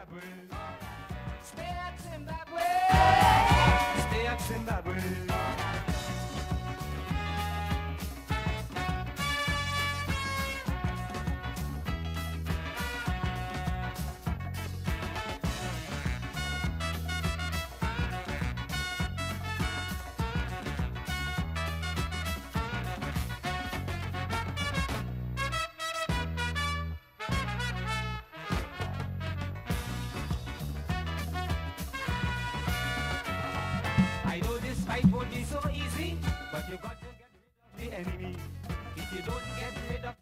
Zimbabwe. Stay at Zimbabwe. Stay at Zimbabwe. I know this fight won't be so easy, but you got to get rid of the enemy. If you don't get rid of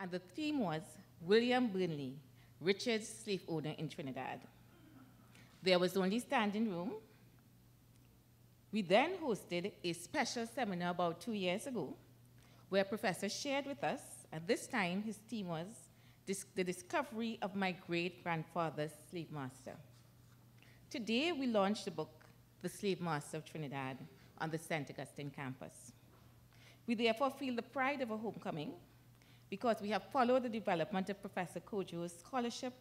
and the theme was William Burnley, richest slave owner in Trinidad. There was only standing room. We then hosted a special seminar about 2 years ago where a professor shared with us, and this time his theme was the discovery of my great-grandfather's slave master. Today we launched the book, The Slave Master of Trinidad, on the St. Augustine campus. We therefore feel the pride of a homecoming because we have followed the development of Professor Kojo's scholarship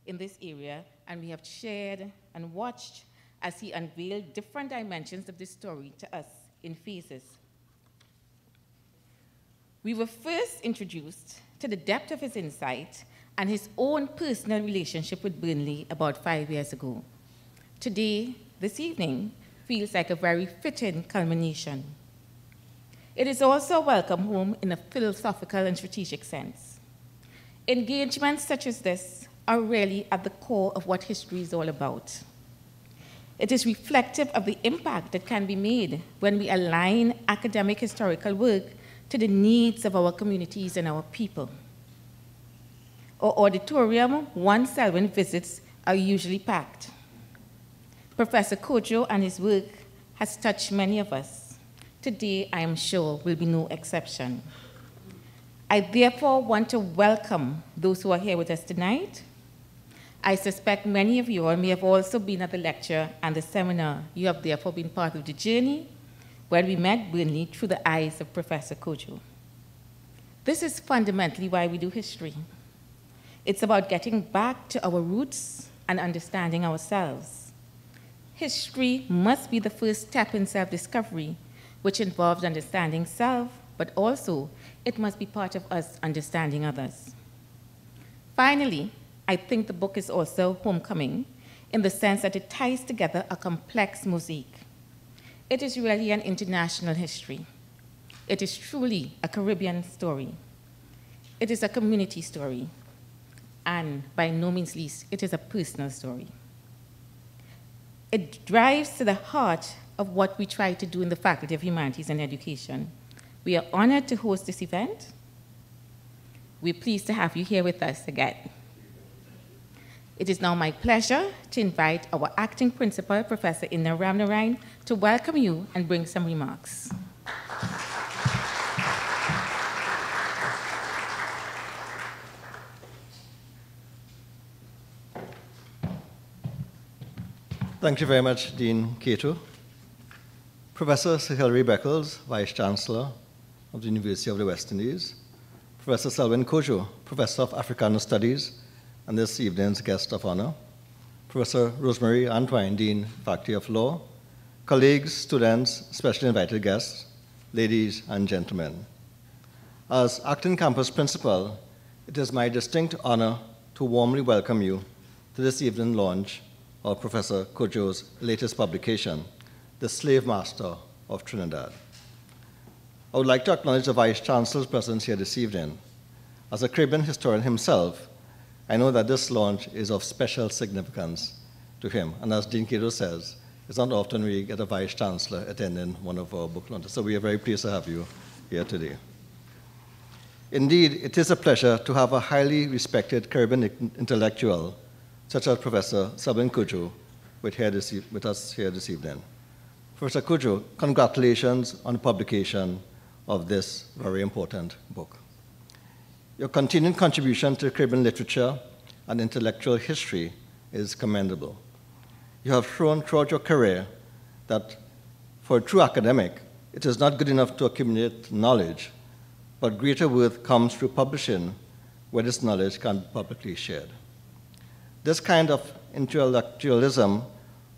in this area, and we have shared and watched as he unveiled different dimensions of this story to us in phases. We were first introduced to the depth of his insight and his own personal relationship with Burnley about 5 years ago. Today, this evening, feels like a very fitting culmination. It is also a welcome home in a philosophical and strategic sense. Engagements such as this are really at the core of what history is all about. It is reflective of the impact that can be made when we align academic historical work to the needs of our communities and our people. Our auditorium, once Selwyn visits, are usually packed. Professor Kojo and his work has touched many of us. Today, I am sure, will be no exception. I therefore want to welcome those who are here with us tonight. I suspect many of you all may have also been at the lecture and the seminar. You have therefore been part of the journey where we met Burnley through the eyes of Professor Kojo. This is fundamentally why we do history. It's about getting back to our roots and understanding ourselves. History must be the first step in self-discovery, which involves understanding self, but also it must be part of us understanding others. Finally, I think the book is also homecoming in the sense that it ties together a complex mosaic. It is really an international history. It is truly a Caribbean story. It is a community story. And by no means least, it is a personal story. It drives to the heart of what we try to do in the Faculty of Humanities and Education. We are honored to host this event. We're pleased to have you here with us again. It is now my pleasure to invite our acting principal, Professor Inna Ramnarine, to welcome you and bring some remarks. Thank you very much, Dean Cato. Professor Sir Hilary Beckles, Vice-Chancellor of the University of the West Indies, Professor Selwyn Kojo, Professor of Africana Studies, and this evening's guest of honor, Professor Rosemary Antwine, Dean, Faculty of Law, colleagues, students, specially invited guests, ladies and gentlemen. As acting campus principal, it is my distinct honor to warmly welcome you to this evening launch of Professor Kojo's latest publication, The Slave Master of Trinidad. I would like to acknowledge the Vice-Chancellor's presence here this evening. As a Caribbean historian himself, I know that this launch is of special significance to him. And as Dean Cato says, it's not often we get a Vice-Chancellor attending one of our book launches. So we are very pleased to have you here today. Indeed, it is a pleasure to have a highly respected Caribbean intellectual, such as Professor Selwyn Kojo, with us here this evening. Professor Kojo, congratulations on the publication of this very important book. Your continued contribution to Caribbean literature and intellectual history is commendable. You have shown throughout your career that for a true academic, it is not good enough to accumulate knowledge, but greater worth comes through publishing where this knowledge can be publicly shared. This kind of intellectualism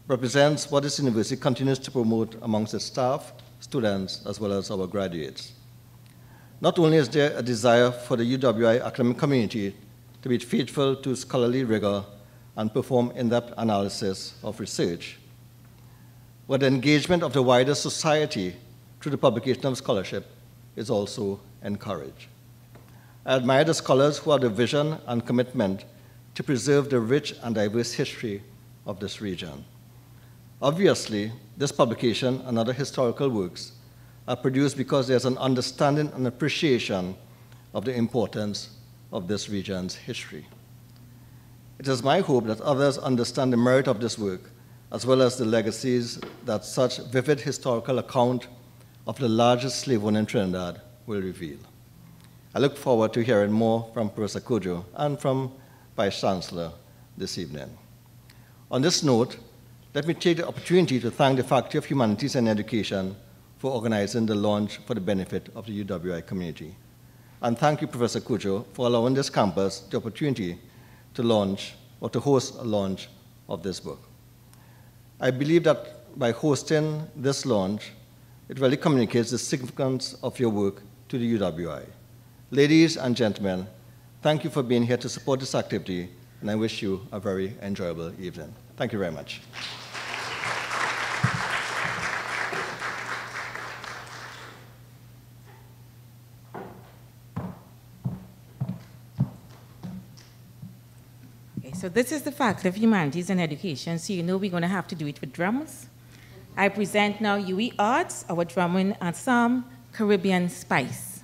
represents what this university continues to promote amongst its staff, students, as well as our graduates. Not only is there a desire for the UWI academic community to be faithful to scholarly rigor and perform in-depth analysis of research, but the engagement of the wider society through the publication of scholarship is also encouraged. I admire the scholars who have the vision and commitment to preserve the rich and diverse history of this region. Obviously, this publication and other historical works are produced because there's an understanding and appreciation of the importance of this region's history. It is my hope that others understand the merit of this work, as well as the legacies that such vivid historical account of the largest slave owner in Trinidad will reveal. I look forward to hearing more from Professor Kojo and from Vice Chancellor this evening. On this note, let me take the opportunity to thank the Faculty of Humanities and Education for organizing the launch for the benefit of the UWI community. And thank you, Professor Kojo, for allowing this campus the opportunity to launch or to host a launch of this book. I believe that by hosting this launch, it really communicates the significance of your work to the UWI. Ladies and gentlemen, thank you for being here to support this activity, and I wish you a very enjoyable evening. Thank you very much. So this is the Faculty of Humanities and Education, so you know we're going to have to do it with drums. I present now UE Arts, our drumming ensemble, Caribbean Spice.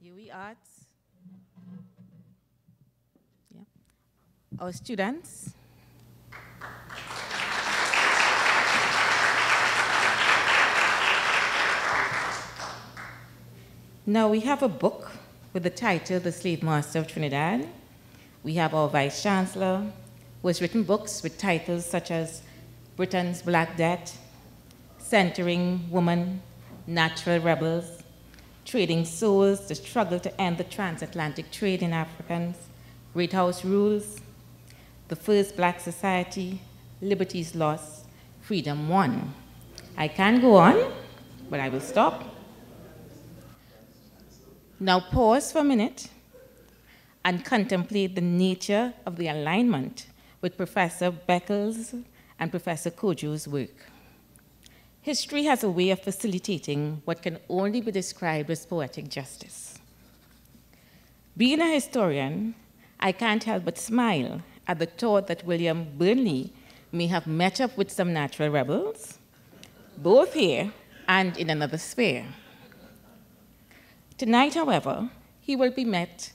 UE Arts. Yeah. Our students. Now we have a book with the title The Slave Master of Trinidad. We have our Vice Chancellor, who has written books with titles such as Britain's Black Death, Centering Woman, Natural Rebels, Trading Souls, The Struggle to End the Transatlantic Trade in Africans, Great House Rules, The First Black Society, Liberties Lost, Freedom Won. I can go on, but I will stop. Now pause for a minute and contemplate the nature of the alignment with Professor Beckles and Professor Kojo's work. History has a way of facilitating what can only be described as poetic justice. Being a historian, I can't help but smile at the thought that William Burnley may have met up with some natural rebels, both here and in another sphere. Tonight, however, he will be met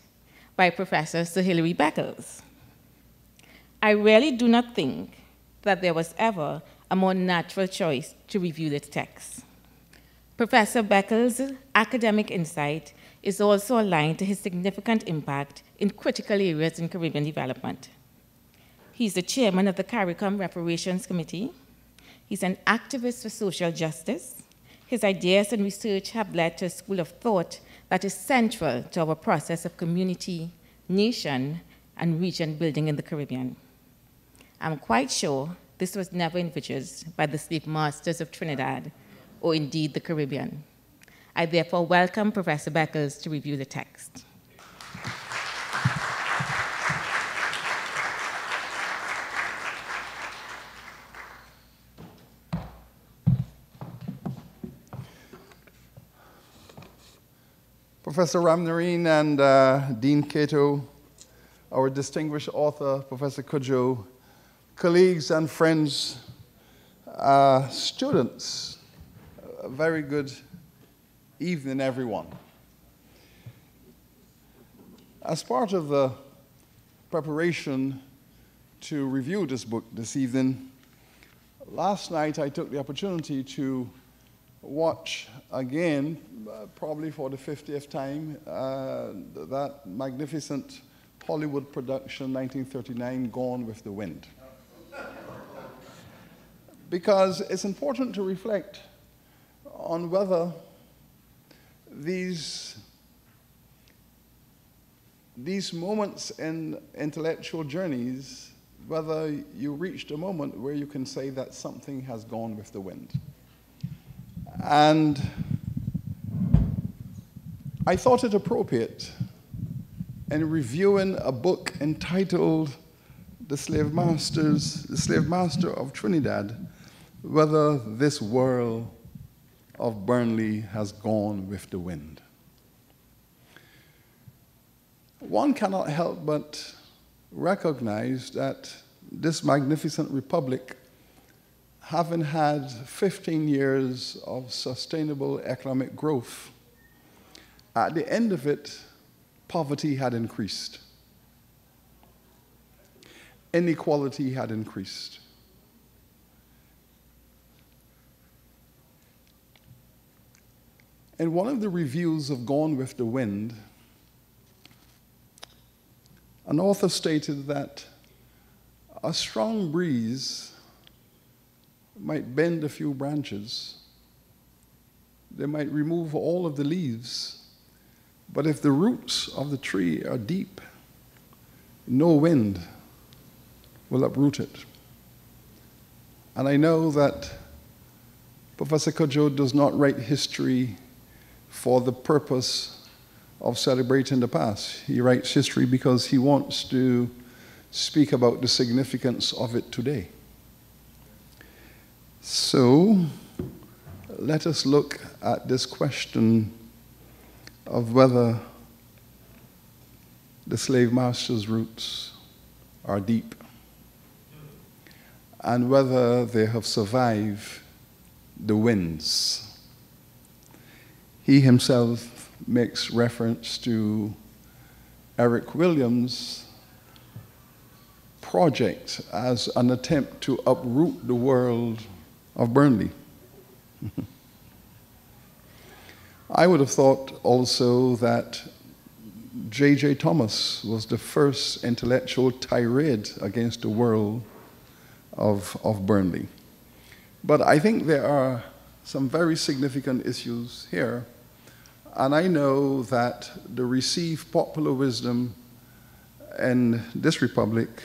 by Professor Sir Hilary Beckles. I really do not think that there was ever a more natural choice to review this text. Professor Beckles' academic insight is also aligned to his significant impact in critical areas in Caribbean development. He's the chairman of the CARICOM Reparations Committee. He's an activist for social justice. His ideas and research have led to a school of thought that is central to our process of community, nation, and region building in the Caribbean. I'm quite sure this was never envisaged by the slave masters of Trinidad, or indeed the Caribbean. I therefore welcome Professor Beckles to review the text. Professor Ramnarine and Dean Cato, our distinguished author, Professor Kojo, colleagues and friends, students, a very good evening, everyone. As part of the preparation to review this book this evening, last night I took the opportunity to watch again, probably for the 50th time, that magnificent Hollywood production, 1939, Gone with the Wind. Because it's important to reflect on whether these moments in intellectual journeys, whether you reached a moment where you can say that something has gone with the wind. And I thought it appropriate in reviewing a book entitled The Slave Master of Trinidad, whether this whirl of Burnley has gone with the wind. One cannot help but recognize that this magnificent republic, having had 15 years of sustainable economic growth, at the end of it, poverty had increased. Inequality had increased. In one of the reviews of Gone with the Wind, an author stated that a strong breeze might bend a few branches, they might remove all of the leaves, but if the roots of the tree are deep, no wind will uproot it. And I know that Professor Kojo does not write history for the purpose of celebrating the past. He writes history because he wants to speak about the significance of it today. So, let us look at this question of whether the slave master's roots are deep and whether they have survived the winds. He himself makes reference to Eric Williams' project as an attempt to uproot the world of Burnley. I would have thought also that J.J. Thomas was the first intellectual tirade against the world of Burnley. But I think there are some very significant issues here, and I know that the received popular wisdom in this republic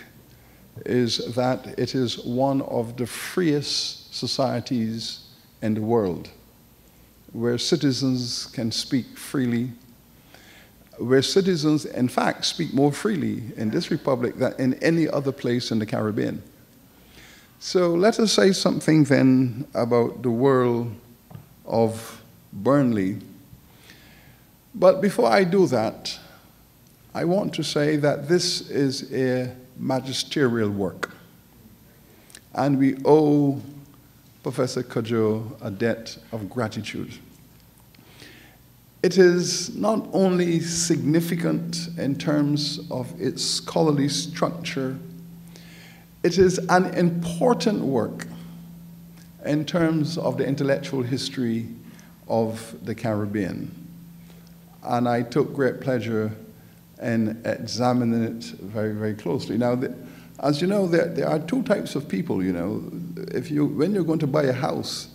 is that it is one of the freest societies in the world, where citizens can speak freely, where citizens, in fact, speak more freely in this republic than in any other place in the Caribbean. So let us say something then about the world of Burnley. But before I do that, I want to say that this is a magisterial work, and we owe Professor Cudjoe a debt of gratitude. It is not only significant in terms of its scholarly structure, it is an important work in terms of the intellectual history of the Caribbean. And I took great pleasure in examining it very, very closely. Now, as you know, there are two types of people, you know. When you're going to buy a house,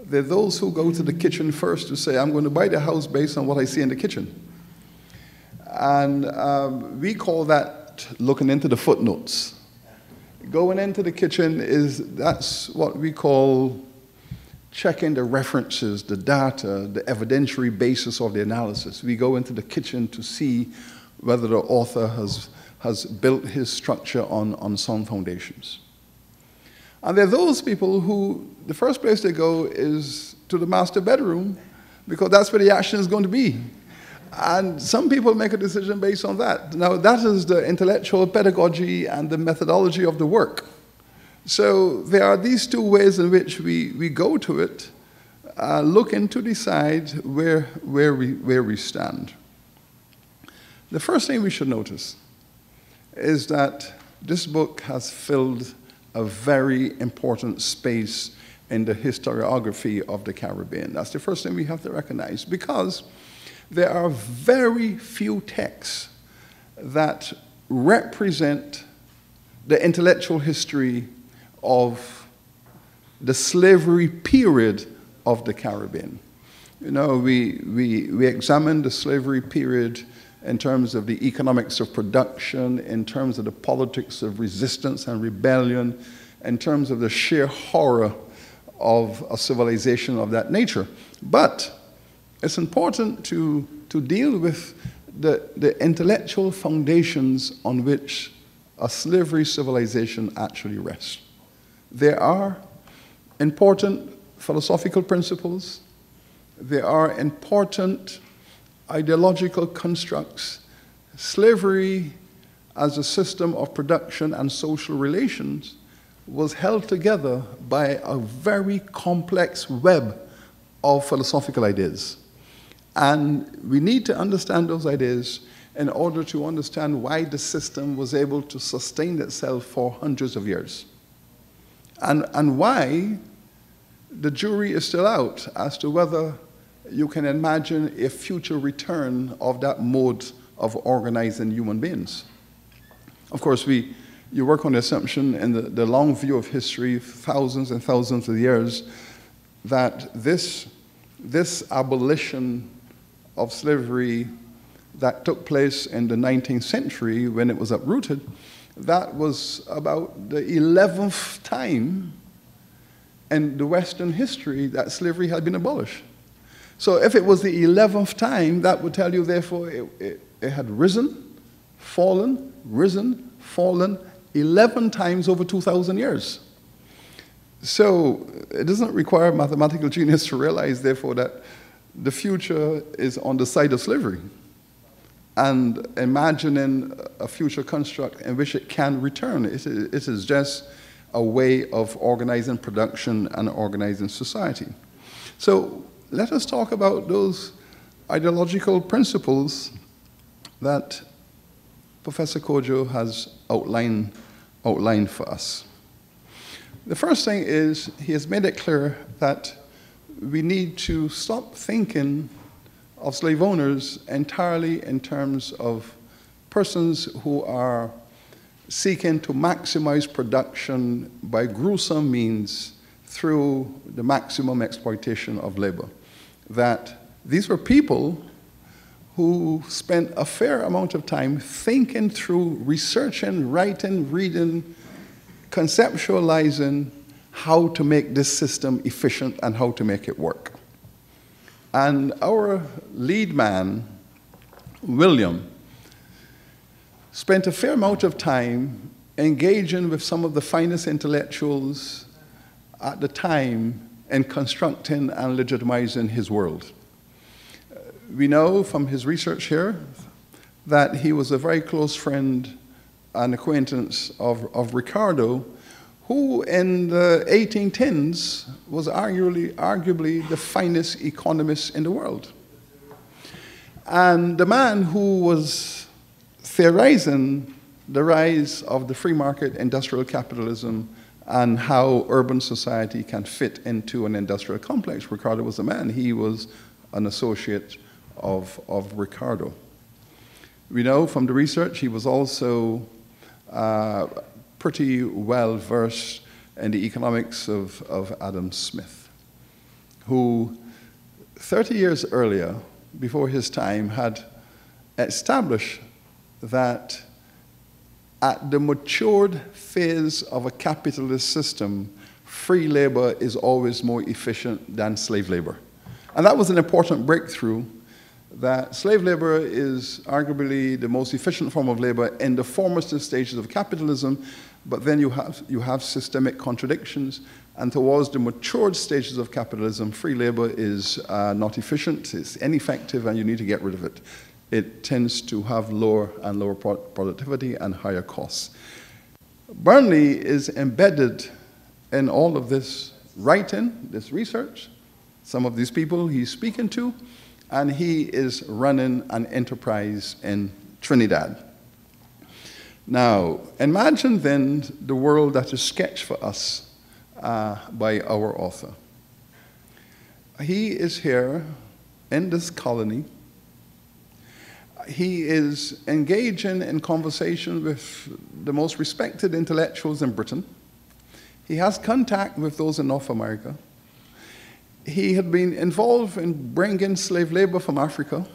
there are those who go to the kitchen first to say, I'm going to buy the house based on what I see in the kitchen. And we call that looking into the footnotes. Going into the kitchen that's what we call checking the references, the data, the evidentiary basis of the analysis. We go into the kitchen to see whether the author has built his structure on sound foundations. And there are those people who, the first place they go is to the master bedroom, because that's where the action is going to be. And some people make a decision based on that. Now, that is the intellectual pedagogy and the methodology of the work. So there are these two ways in which we go to it, looking to decide where we stand. The first thing we should notice is that this book has filled a very important space in the historiography of the Caribbean. That's the first thing we have to recognize, because there are very few texts that represent the intellectual history of the slavery period of the Caribbean. You know, we examine the slavery period in terms of the economics of production, in terms of the politics of resistance and rebellion, in terms of the sheer horror of a civilization of that nature. But it's important to deal with the intellectual foundations on which a slavery civilization actually rests. There are important philosophical principles. There are important ideological constructs. Slavery as a system of production and social relations was held together by a very complex web of philosophical ideas. And we need to understand those ideas in order to understand why the system was able to sustain itself for hundreds of years. And why the jury is still out as to whether you can imagine a future return of that mode of organizing human beings. Of course, you work on the assumption in the long view of history, thousands and thousands of years, that this abolition of slavery that took place in the 19th century when it was uprooted, that was about the 11th time in the Western history that slavery had been abolished. So if it was the 11th time, that would tell you, therefore, it had risen, fallen, 11 times over 2,000 years. So it doesn't require mathematical genius to realize, therefore, that the future is on the side of slavery, and imagining a future construct in which it can return. It is just a way of organizing production and organizing society. So let us talk about those ideological principles that Professor Kojo has outlined for us. The first thing is he has made it clear that we need to stop thinking of slave owners entirely in terms of persons who are seeking to maximize production by gruesome means through the maximum exploitation of labor. That these were people who spent a fair amount of time thinking through, researching, writing, reading, conceptualizing how to make this system efficient and how to make it work. And our lead man, William, spent a fair amount of time engaging with some of the finest intellectuals at the time in constructing and legitimizing his world. We know from his research here that he was a very close friend and acquaintance of Ricardo, who in the 1810s was arguably the finest economist in the world. And the man who was theorizing the rise of the free market industrial capitalism and how urban society can fit into an industrial complex. Ricardo was the man. He was an associate of Ricardo. We know from the research he was also pretty well versed in the economics of Adam Smith, who 30 years earlier, before his time, had established that at the matured phase of a capitalist system, free labor is always more efficient than slave labor. And that was an important breakthrough, that slave labor is arguably the most efficient form of labor in the formative stages of capitalism, but then you have systemic contradictions, and towards the matured stages of capitalism, free labor is not efficient, it's ineffective, and you need to get rid of it. It tends to have lower and lower productivity and higher costs. Burnley is embedded in all of this writing, this research, some of these people he's speaking to, and he is running an enterprise in Trinidad. Now, imagine then the world that is sketched for us by our author. He is here in this colony. He is engaging in conversation with the most respected intellectuals in Britain. He has contact with those in North America. He had been involved in bringing slave labor from Africa.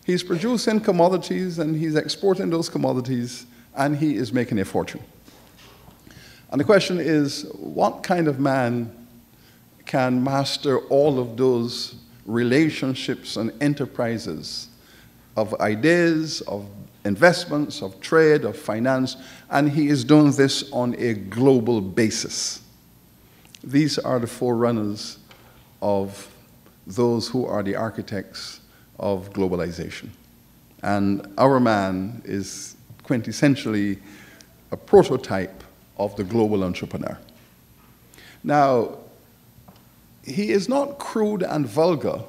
He's producing commodities and he's exporting those commodities, and he is making a fortune. And the question is, what kind of man can master all of those relationships and enterprises of ideas, of investments, of trade, of finance, and he is doing this on a global basis? These are the forerunners of those who are the architects of globalization. And our man is quintessentially a prototype of the global entrepreneur. Now, he is not crude and vulgar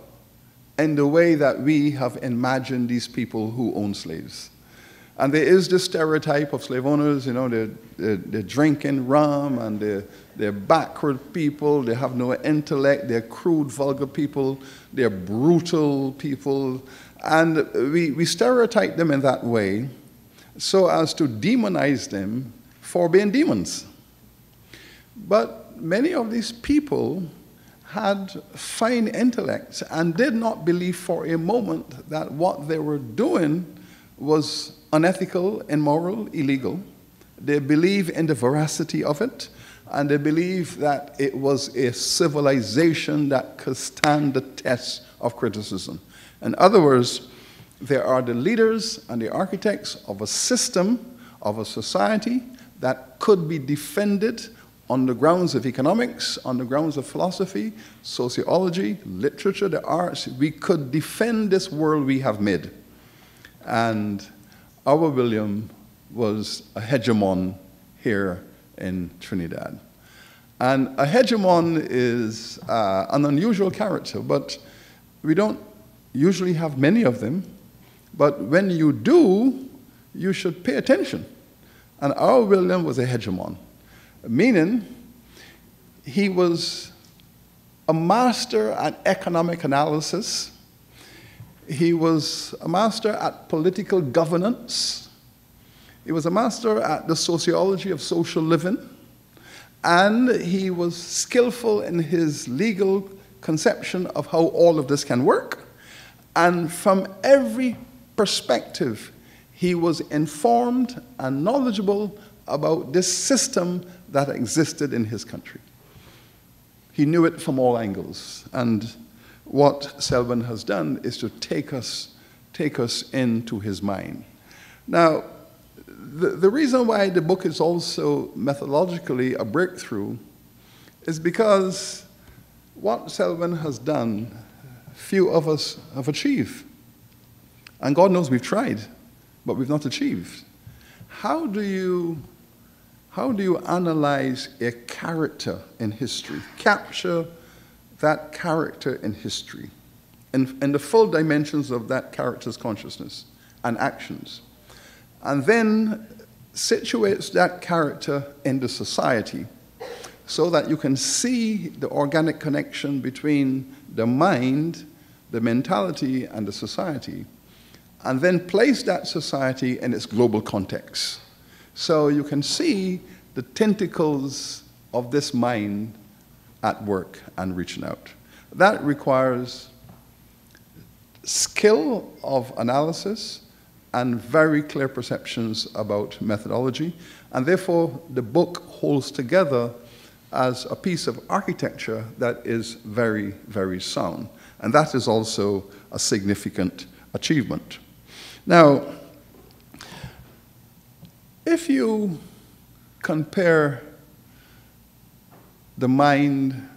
in the way that we have imagined these people who own slaves. And there is this stereotype of slave owners, you know, they're drinking rum and they're backward people, they have no intellect, they're crude, vulgar people, they're brutal people. And we stereotype them in that way so as to demonize them for being demons. But many of these people had fine intellects and did not believe for a moment that what they were doing was unethical, immoral, illegal. They believe in the veracity of it, and they believe that it was a civilization that could stand the test of criticism. In other words, they are the leaders and the architects of a system, of a society that could be defended on the grounds of economics, on the grounds of philosophy, sociology, literature, the arts. We could defend this world we have made. And our William was a hegemon here in Trinidad. And a hegemon is an unusual character, but we don't usually have many of them, but when you do, you should pay attention. And our William was a hegemon, meaning he was a master at economic analysis. He was a master at political governance. He was a master at the sociology of social living. And he was skillful in his legal conception of how all of this can work. And from every perspective, he was informed and knowledgeable about this system that existed in his country. He knew it from all angles. And what Selwyn has done is to take us into his mind. Now, the reason why the book is also methodologically a breakthrough is because what Selwyn has done, few of us have achieved. And God knows we've tried, but we've not achieved. How do you analyze a character in history? Capture that character in history, in the full dimensions of that character's consciousness and actions, and then situates that character in the society so that you can see the organic connection between the mind, the mentality, and the society, and then place that society in its global context. So you can see the tentacles of this mind at work and reaching out. That requires skill of analysis and very clear perceptions about methodology, and therefore the book holds together as a piece of architecture that is very, very sound. And that is also a significant achievement. Now, if you compare the mind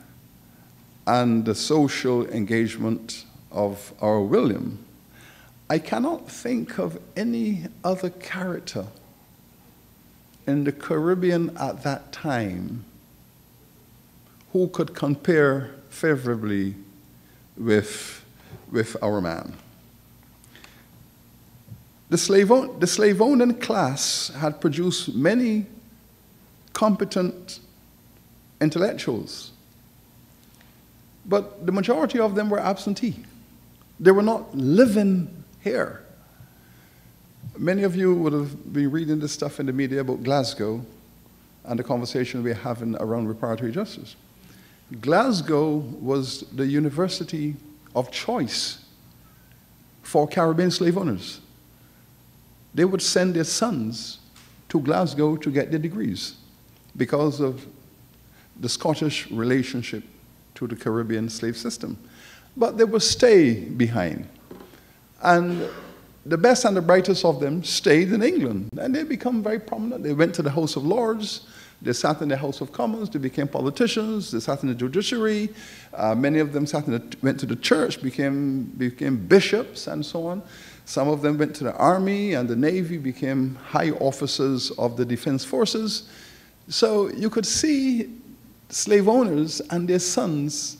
and the social engagement of our William, I cannot think of any other character in the Caribbean at that time who could compare favorably with our man. The slave-owning class had produced many competent intellectuals, but the majority of them were absentee. They were not living here. Many of you would have been reading this stuff in the media about Glasgow and the conversation we're having around reparatory justice. Glasgow was the university of choice for Caribbean slave owners. They would send their sons to Glasgow to get their degrees because of the Scottish relationship to the Caribbean slave system. But they would stay behind. And the best and the brightest of them stayed in England, and they become very prominent. They went to the House of Lords, they sat in the House of Commons, they became politicians, they sat in the judiciary, many of them went to the church, became bishops and so on. Some of them went to the army and the navy, became high officers of the defense forces. So you could see slave owners and their sons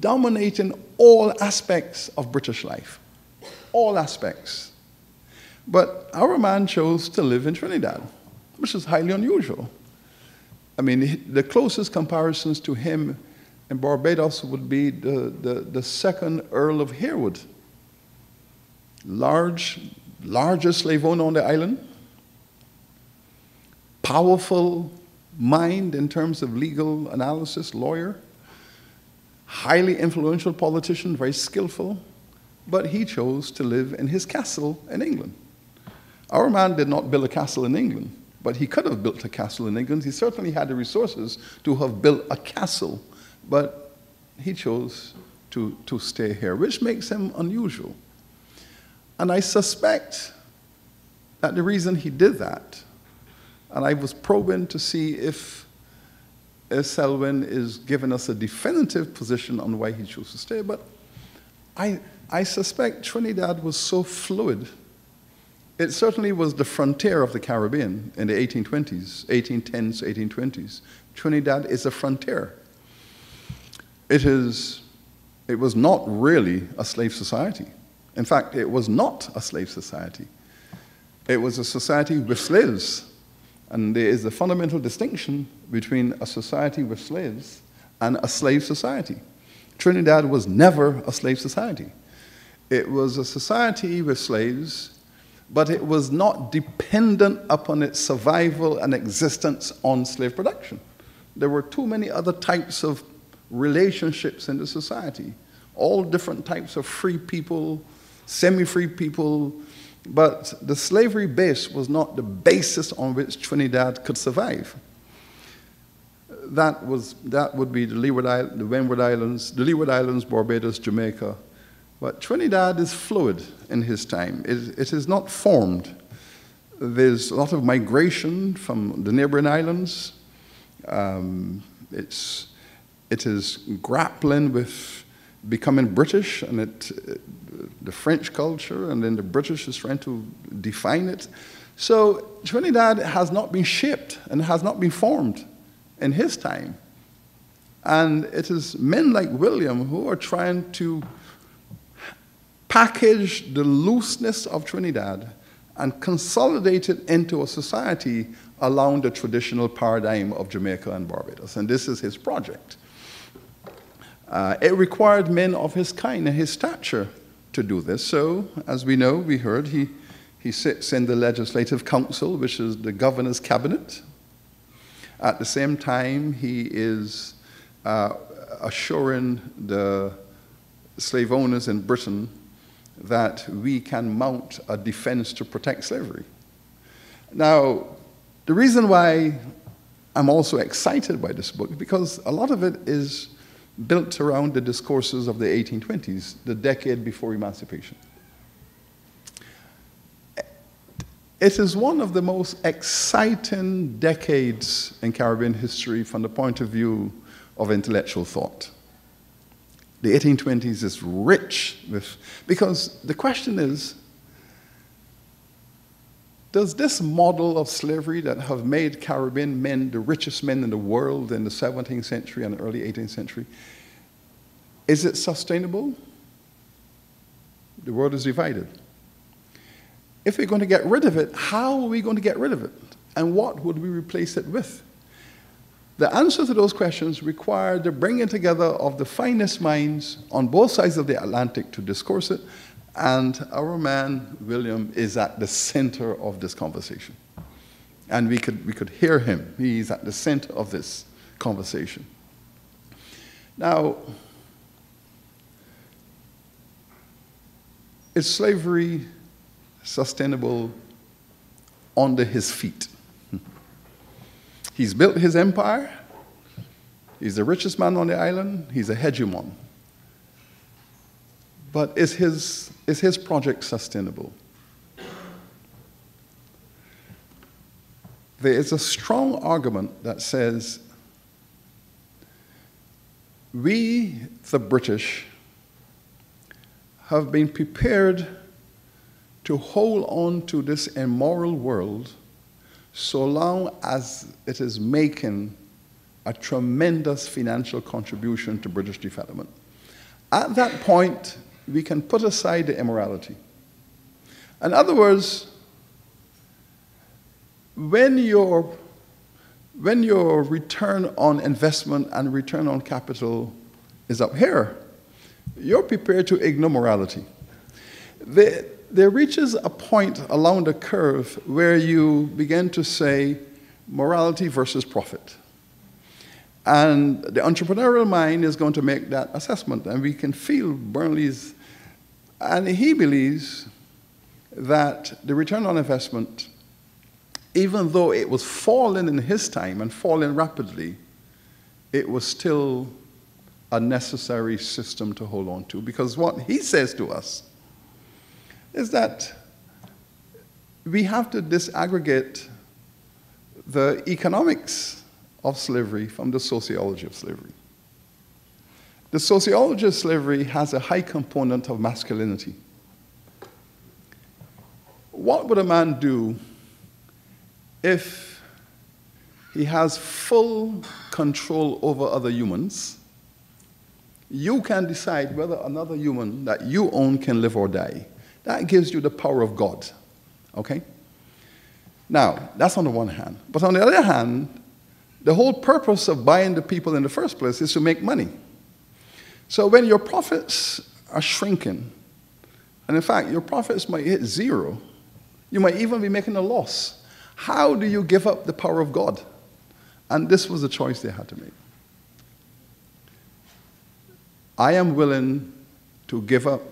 dominating all aspects of British life. All aspects. But our man chose to live in Trinidad, which is highly unusual. I mean, the closest comparisons to him in Barbados would be the second Earl of Harewood. Largest slave owner on the island. Powerful mind in terms of legal analysis, lawyer. Highly influential politician, very skillful. But he chose to live in his castle in England. Our man did not build a castle in England, but he could have built a castle in England. He certainly had the resources to have built a castle, but he chose to stay here, which makes him unusual. And I suspect that the reason he did that, and I was probing to see if Selwyn is giving us a definitive position on why he chose to stay, but I suspect Trinidad was so fluid. It certainly was the frontier of the Caribbean in the 1820s, 1810s, 1820s. Trinidad is a frontier. It is it was not really a slave society. In fact, it was not a slave society. It was a society with slaves. And there is a fundamental distinction between a society with slaves and a slave society. Trinidad was never a slave society. It was a society with slaves, but it was not dependent upon its survival and existence on slave production. There were too many other types of relationships in the society, all different types of free people, semi-free people, but the slavery base was not the basis on which Trinidad could survive. That would be the Windward Islands, Barbados, Jamaica. But Trinidad is fluid in his time. It is not formed. There's a lot of migration from the neighboring islands. It is grappling with becoming British, and the French culture, and then the British is trying to define it. So Trinidad has not been shaped and has not been formed in his time. And it is men like William who are trying to package the looseness of Trinidad and consolidate it into a society along the traditional paradigm of Jamaica and Barbados. And this is his project. It required men of his kind and his stature to do this. So, as we know, we heard, he sits in the Legislative Council, which is the governor's cabinet. At the same time, he is assuring the slave owners in Britain that we can mount a defense to protect slavery. Now, the reason why I'm also excited by this book is because a lot of it is built around the discourses of the 1820s, the decade before emancipation. It is one of the most exciting decades in Caribbean history from the point of view of intellectual thought. The 1820s is rich with, because the question is, does this model of slavery that have made Caribbean men the richest men in the world in the 17th century and early 18th century, is it sustainable? The world is divided. If we're going to get rid of it, how are we going to get rid of it? And what would we replace it with? The answer to those questions require the bringing together of the finest minds on both sides of the Atlantic to discourse it, and our man, William, is at the center of this conversation. And we could hear him. He's at the center of this conversation. Now, is slavery sustainable under his feet? He's built his empire. He's the richest man on the island. He's a hegemon. But is his project sustainable? There is a strong argument that says we, the British, have been prepared to hold on to this immoral world so long as it is making a tremendous financial contribution to British development. At that point, we can put aside the immorality. In other words, when your return on investment and return on capital is up here, you're prepared to ignore morality. There reaches a point along the curve where you begin to say morality versus profit. And the entrepreneurial mind is going to make that assessment. And we can feel Burnley's, and he believes that the return on investment, even though it was falling in his time and falling rapidly, it was still a necessary system to hold on to. Because what he says to us is that we have to disaggregate the economics of slavery from the sociology of slavery. The sociology of slavery has a high component of masculinity. What would a man do if he has full control over other humans, You can decide whether another human that you own can live or die. That gives you the power of God. Okay? Now, that's on the one hand. But on the other hand, the whole purpose of buying the people in the first place is to make money. So when your profits are shrinking, and in fact, your profits might hit zero, you might even be making a loss. How do you give up the power of God? And this was the choice they had to make. I am willing to give up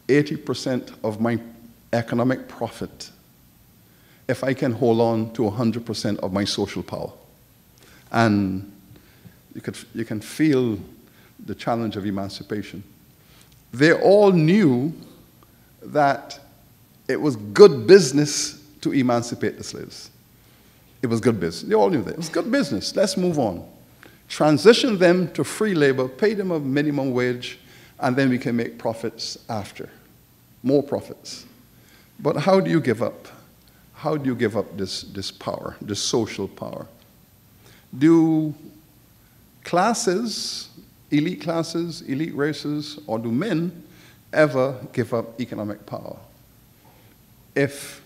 80% of my economic profit if I can hold on to 100% of my social power. And you can feel the challenge of emancipation. They all knew that it was good business to emancipate the slaves. It was good business. They all knew that. It was good business. Let's move on. Transition them to free labor, pay them a minimum wage, and then we can make profits after. More profits. But how do you give up? How do you give up this power, this social power? Do classes, elite races, or do men ever give up economic power if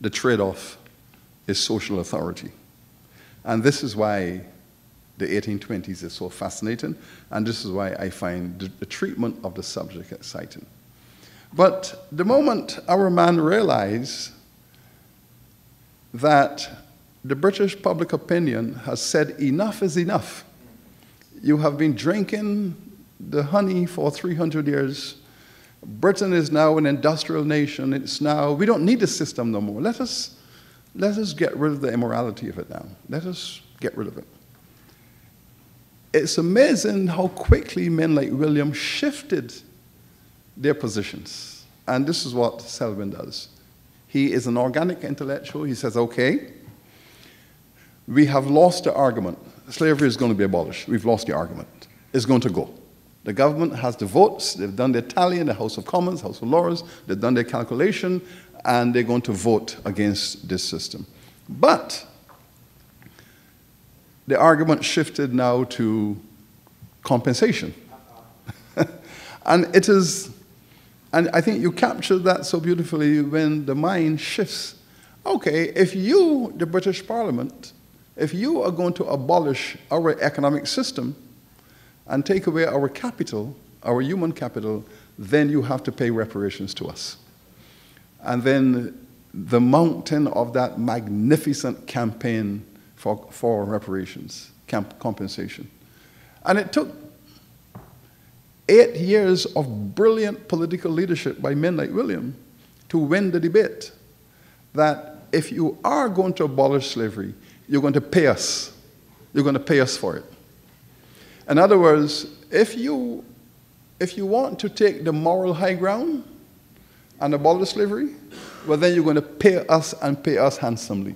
the trade-off is social authority? And this is why the 1820s is so fascinating, and this is why I find the treatment of the subject exciting. But the moment our man realized that the British public opinion has said enough is enough, you have been drinking the honey for 300 years, Britain is now an industrial nation, it's now, we don't need the system no more. Let us get rid of the immorality of it now. Let us get rid of it. It's amazing how quickly men like William shifted their positions. And this is what Selwyn does. He is an organic intellectual. He says, okay, we have lost the argument. Slavery is going to be abolished. We've lost the argument. It's going to go. The government has the votes. They've done their tally in the House of Commons, House of Lords. They've done their calculation, and they're going to vote against this system. But the argument shifted now to compensation. And it is, and I think you captured that so beautifully when the mind shifts. Okay, if you, the British Parliament, if you are going to abolish our economic system and take away our capital, our human capital, then you have to pay reparations to us. And then the mountain of that magnificent campaign for reparations, compensation. And it took 8 years of brilliant political leadership by men like William to win the debate that if you are going to abolish slavery, you're going to pay us. You're going to pay us for it. In other words, if you want to take the moral high ground and abolish slavery, well, then you're going to pay us and pay us handsomely.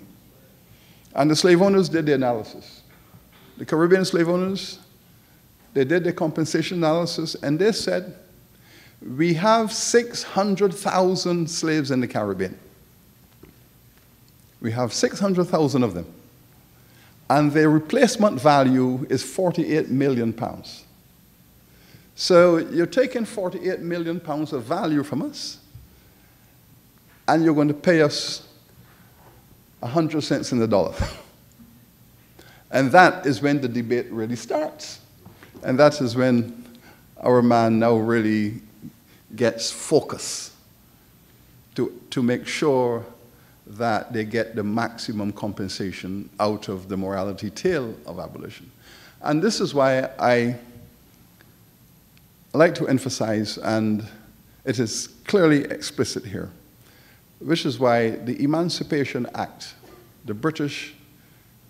And the slave owners did the analysis. The Caribbean slave owners, they did the compensation analysis, and they said, we have 600,000 slaves in the Caribbean. We have 600,000 of them. And their replacement value is 48 million pounds. So you're taking 48 million pounds of value from us, and you're going to pay us 100 cents in the dollar. And that is when the debate really starts. And that is when our man now really gets focus to make sure that they get the maximum compensation out of the morality tail of abolition. And this is why I like to emphasize, and it is clearly explicit here, which is why the Emancipation Act, the British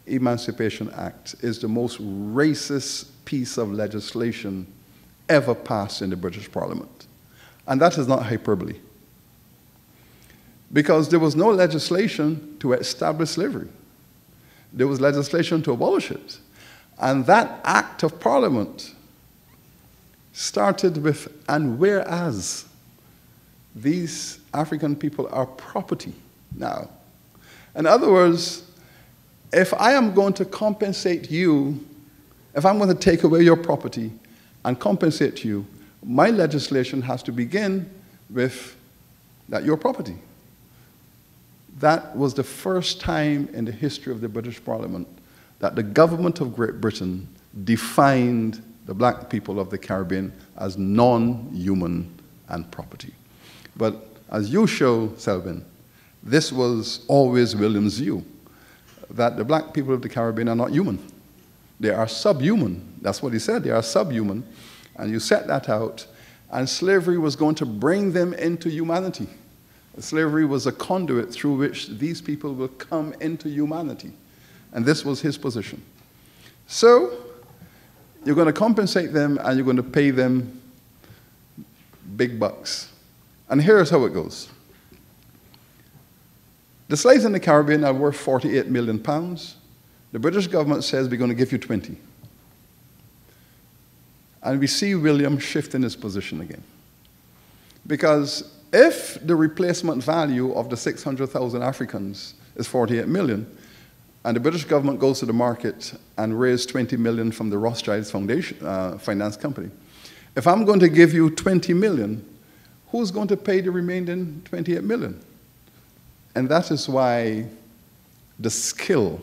Emancipation Act, is the most racist piece of legislation ever passed in the British Parliament. And that is not hyperbole. Because there was no legislation to establish slavery. There was legislation to abolish it. And that act of Parliament started with, and whereas these African people are property now. In other words, if I am going to compensate you, if I'm going to take away your property, and compensate you, my legislation has to begin with that your property. That was the first time in the history of the British Parliament that the government of Great Britain defined the black people of the Caribbean as non-human and property. But as you show, Selvin, this was always William's view, that the black people of the Caribbean are not human. They are subhuman. That's what he said, they are subhuman. And you set that out, and slavery was going to bring them into humanity. Slavery was a conduit through which these people will come into humanity. And this was his position. So, you're going to compensate them and you're going to pay them big bucks. And here's how it goes. The slaves in the Caribbean are worth 48 million pounds. The British government says we're going to give you 20. And we see William shifting his position again. Because if the replacement value of the 600,000 Africans is 48 million, and the British government goes to the market and raises 20 million from the Rothschilds Foundation, finance company, if I'm going to give you 20 million, who's going to pay the remaining 28 million? And that is why the skill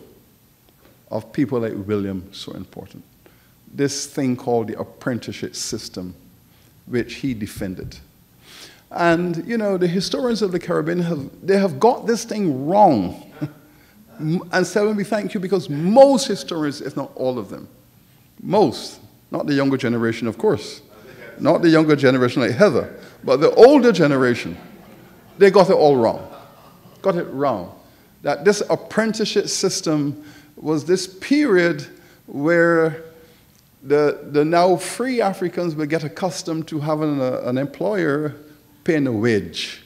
of people like William is so important. This thing called the apprenticeship system, which he defended. And, you know, the historians of the Caribbean have got this thing wrong. And Selwyn, we thank you because most historians, if not all of them, most, not the younger generation, of course, not the younger generation like Heather, but the older generation, they got it all wrong. Got it wrong. That this apprenticeship system was this period where the now free Africans will get accustomed to having an employer paying a wage.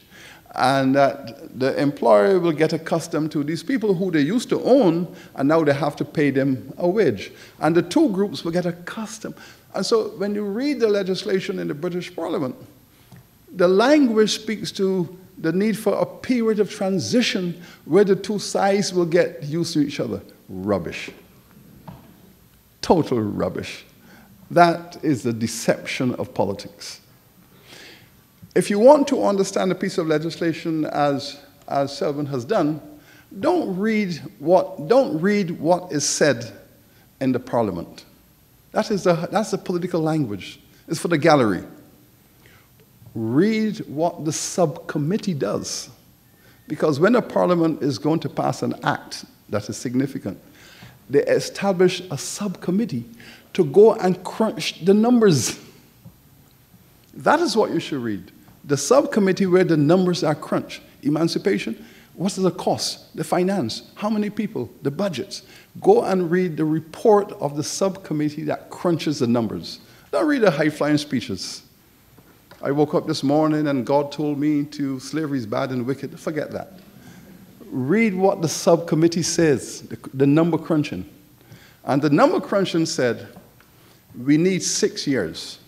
And that the employer will get accustomed to these people who they used to own, and now they have to pay them a wage. And the two groups will get accustomed. And so when you read the legislation in the British Parliament, the language speaks to the need for a period of transition where the two sides will get used to each other. Rubbish. Total rubbish. That is the deception of politics. If you want to understand a piece of legislation as Selvin has done, don't read what is said in the Parliament. That's the political language. It's for the gallery. Read what the subcommittee does. Because when a Parliament is going to pass an act that is significant, they establish a subcommittee to go and crunch the numbers. That is what you should read. The subcommittee where the numbers are crunched. Emancipation, what is the cost? The finance, how many people? The budgets. Go and read the report of the subcommittee that crunches the numbers. Don't read the high-flying speeches. I woke up this morning and God told me slavery is bad and wicked. Forget that. Read what the subcommittee says, the number crunching. And the number crunching said, we need 6 years.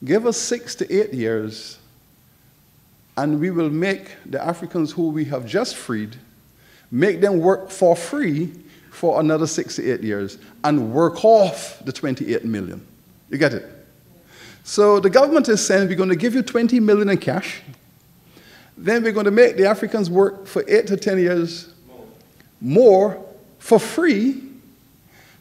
Give us 6 to 8 years, and we will make the Africans who we have just freed, make them work for free for another 6 to 8 years, and work off the 28 million. You get it? So the government is saying, we're going to give you 20 million in cash, then we're going to make the Africans work for 8 to 10 years more for free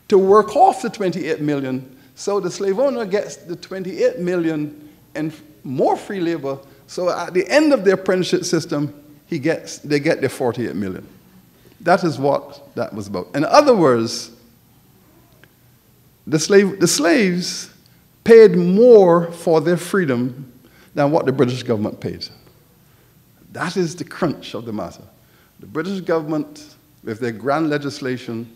to work off the 28 million. So the slave owner gets the 28 million and more free labor. So at the end of the apprenticeship system, they get their 48 million. That is what that was about. In other words, the slaves paid more for their freedom than what the British government paid. That is the crunch of the matter. The British government, with their grand legislation,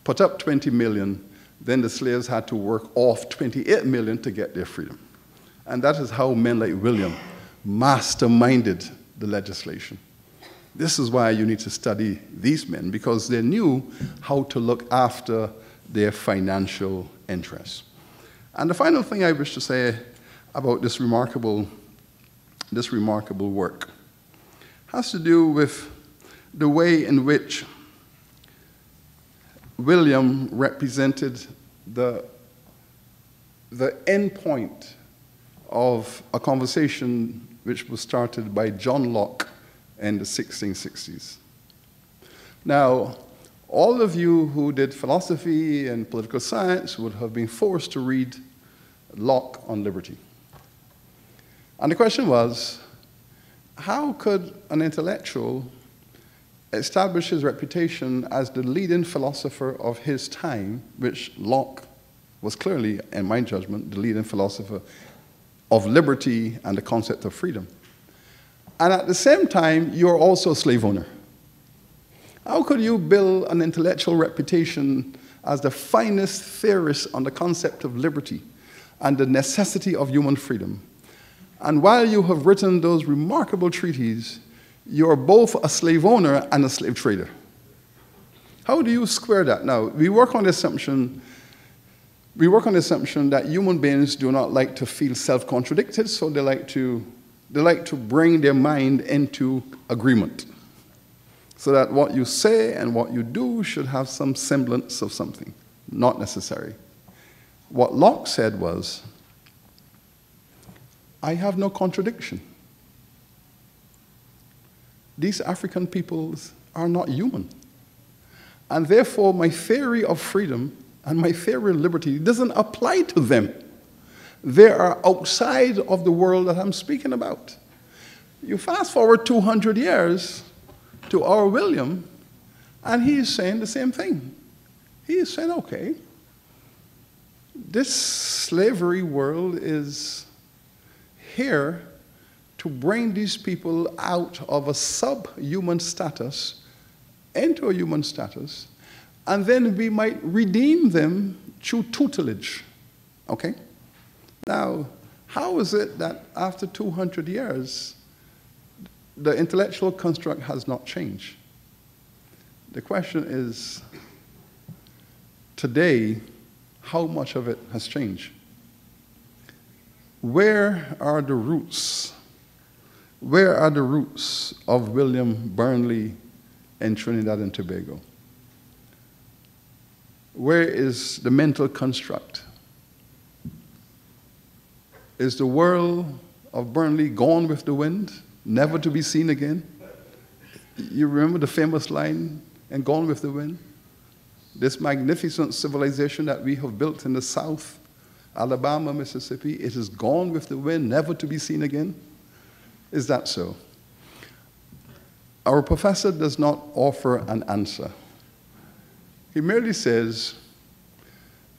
put up 20 million. Then the slaves had to work off 28 million to get their freedom. And that is how men like William masterminded the legislation. This is why you need to study these men, because they knew how to look after their financial interests. And the final thing I wish to say about this remarkable work has to do with the way in which William represented the the end point of a conversation which was started by John Locke in the 1660s. Now, all of you who did philosophy and political science would have been forced to read Locke on liberty. And the question was, how could an intellectual establish his reputation as the leading philosopher of his time, which Locke was clearly, in my judgment, the leading philosopher of liberty and the concept of freedom. And at the same time, you're also a slave owner. How could you build an intellectual reputation as the finest theorist on the concept of liberty and the necessity of human freedom? And while you have written those remarkable treatises, you're both a slave owner and a slave trader. How do you square that? Now, we work on the assumption that human beings do not like to feel self-contradicted, so they like to bring their mind into agreement, so that what you say and what you do should have some semblance of something. Not necessary. What Locke said was, I have no contradiction. These African peoples are not human. And therefore, my theory of freedom and my theory of liberty doesn't apply to them. They are outside of the world that I'm speaking about. You fast forward 200 years to our William, and he is saying the same thing. He is saying, okay, this slavery world is here to bring these people out of a subhuman status into a human status, and then we might redeem them through tutelage. Okay? Now, how is it that after 200 years, the intellectual construct has not changed? The question is, today, how much of it has changed? Where are the roots? Where are the roots of William Burnley in Trinidad and Tobago? Where is the mental construct? Is the world of Burnley gone with the wind, never to be seen again? You remember the famous line in Gone with the Wind? This magnificent civilization that we have built in the South, Alabama, Mississippi, it is gone with the wind, never to be seen again? Is that so? Our professor does not offer an answer. He merely says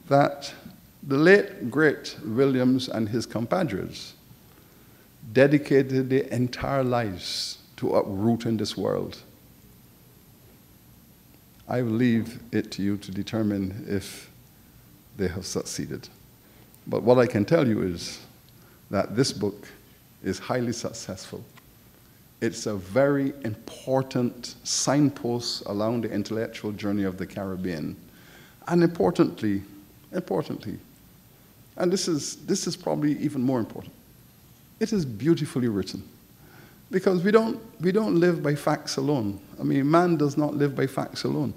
that the late, great Williams and his compadres dedicated their entire lives to uprooting this world. I will leave it to you to determine if they have succeeded. But what I can tell you is that this book is highly successful. It's a very important signpost along the intellectual journey of the Caribbean. And importantly, and this is probably even more important, it is beautifully written. Because we don't live by facts alone. I mean, man does not live by facts alone.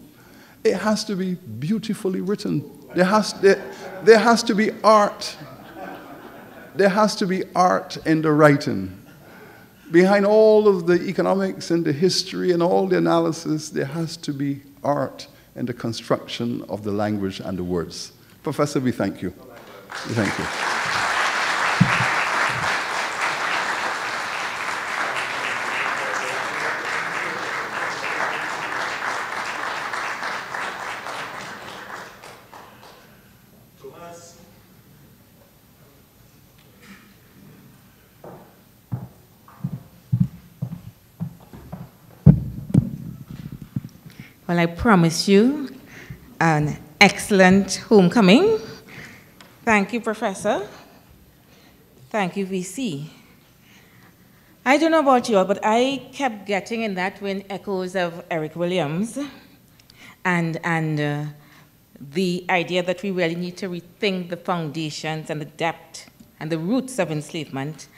It has to be beautifully written. There has to be art. There has to be art in the writing. Behind all of the economics and the history and all the analysis, there has to be art in the construction of the language and the words. Professor, we thank you. We thank you. Well, I promise you an excellent homecoming. Thank you, Professor. Thank you, VC. I don't know about you all, but I kept getting in that wind echoes of Eric Williams and the idea that we really need to rethink the foundations and the depth and the roots of enslavement,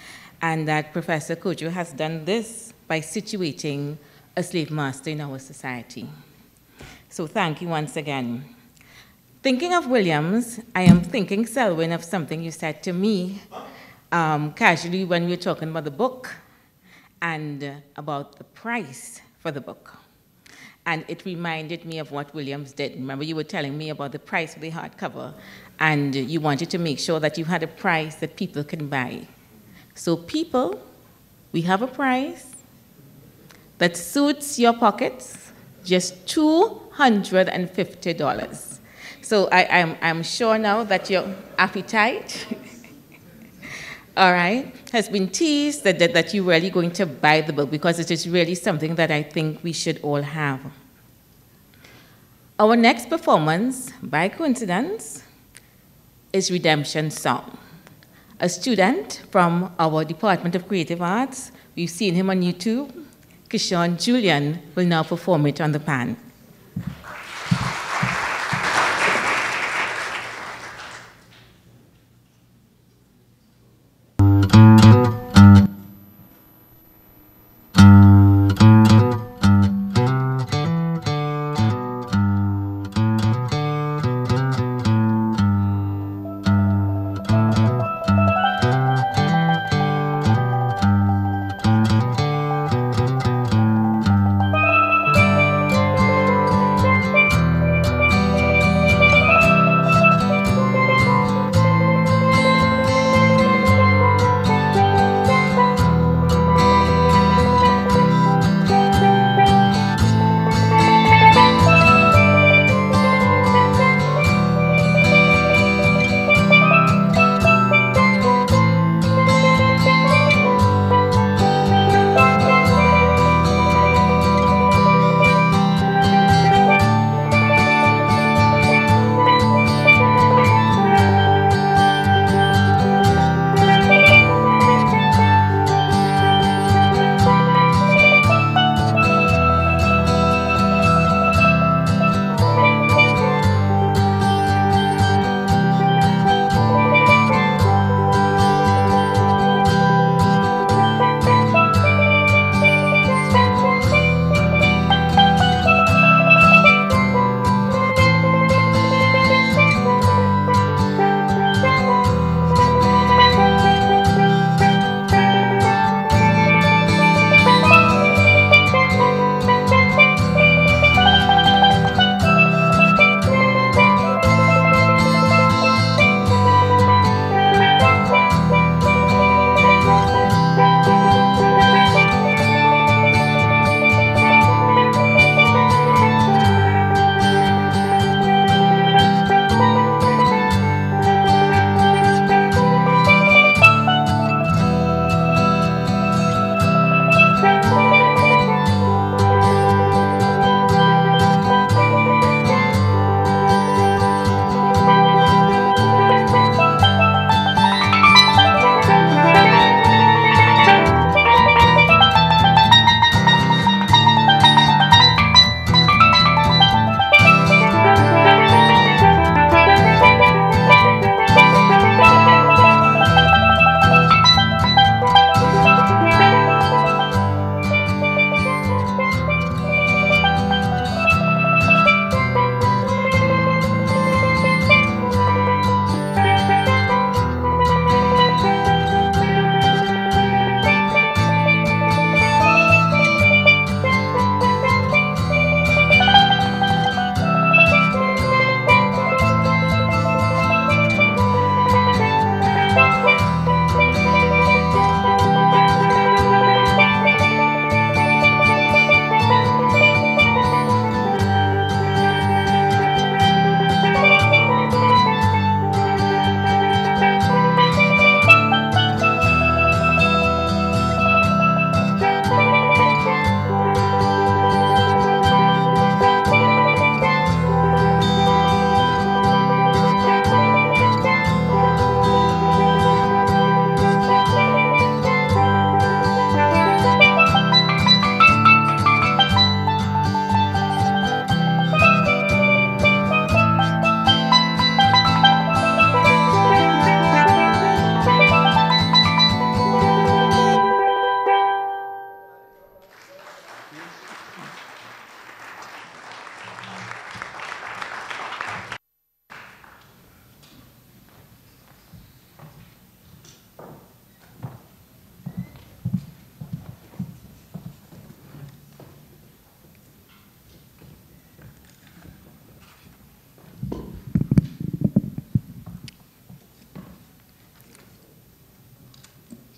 and that Professor Kojo has done this by situating a slave master in our society. So thank you once again. Thinking of Williams, I am thinking, Selwyn, of something you said to me casually when we were talking about the book and about the price for the book. And it reminded me of what Williams did. Remember, you were telling me about the price for the hardcover, and you wanted to make sure that you had a price that people can buy. So people, we have a price that suits your pockets, just $250. So I'm sure now that your appetite, all right, has been teased that you're really going to buy the book, because it is really something that I think we should all have. Our next performance, by coincidence, is Redemption Song. A student from our Department of Creative Arts, we've seen him on YouTube, Kishan Julian, will now perform it on the pan.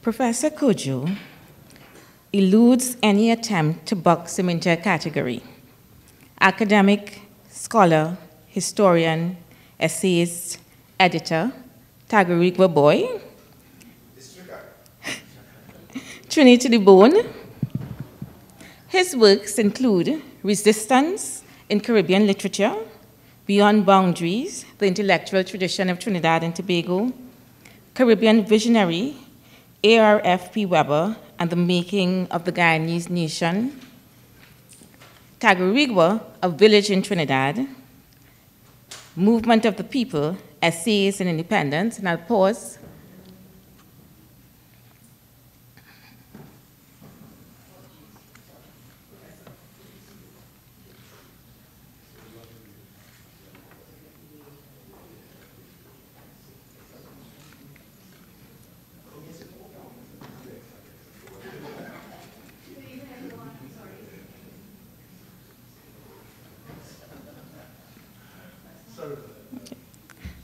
Professor Kojo eludes any attempt to box him into a category. Academic, scholar, historian, essayist, editor, Tagarigwa boy, Trinity to the bone. His works include Resistance in Caribbean Literature, Beyond Boundaries, The Intellectual Tradition of Trinidad and Tobago, Caribbean Visionary, A.R.F.P. Weber, and the Making of the Guyanese Nation, Tagarigwa, A Village in Trinidad, Movement of the People, Essays in Independence, and I'll pause.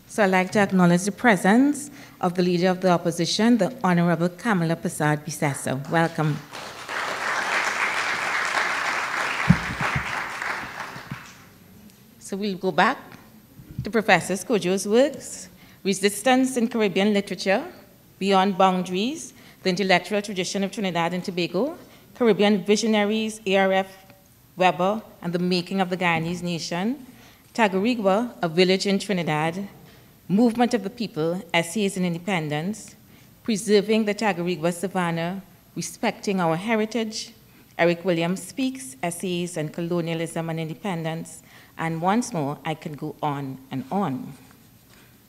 So I'd like to acknowledge the presence of the Leader of the Opposition, the Honorable Kamala Prasad Bisesa. Welcome. So we'll go back to Professor Kojo's works, Resistance in Caribbean Literature, Beyond Boundaries, The Intellectual Tradition of Trinidad and Tobago, Caribbean Visionaries, A.R.F. Weber, and the Making of the Guyanese Nation, Tagarigwa, A Village in Trinidad, Movement of the People, Essays in Independence, Preserving the Tagarigwa Savannah, Respecting Our Heritage, Eric Williams Speaks, Essays on Colonialism and Independence, and once more, I can go on and on.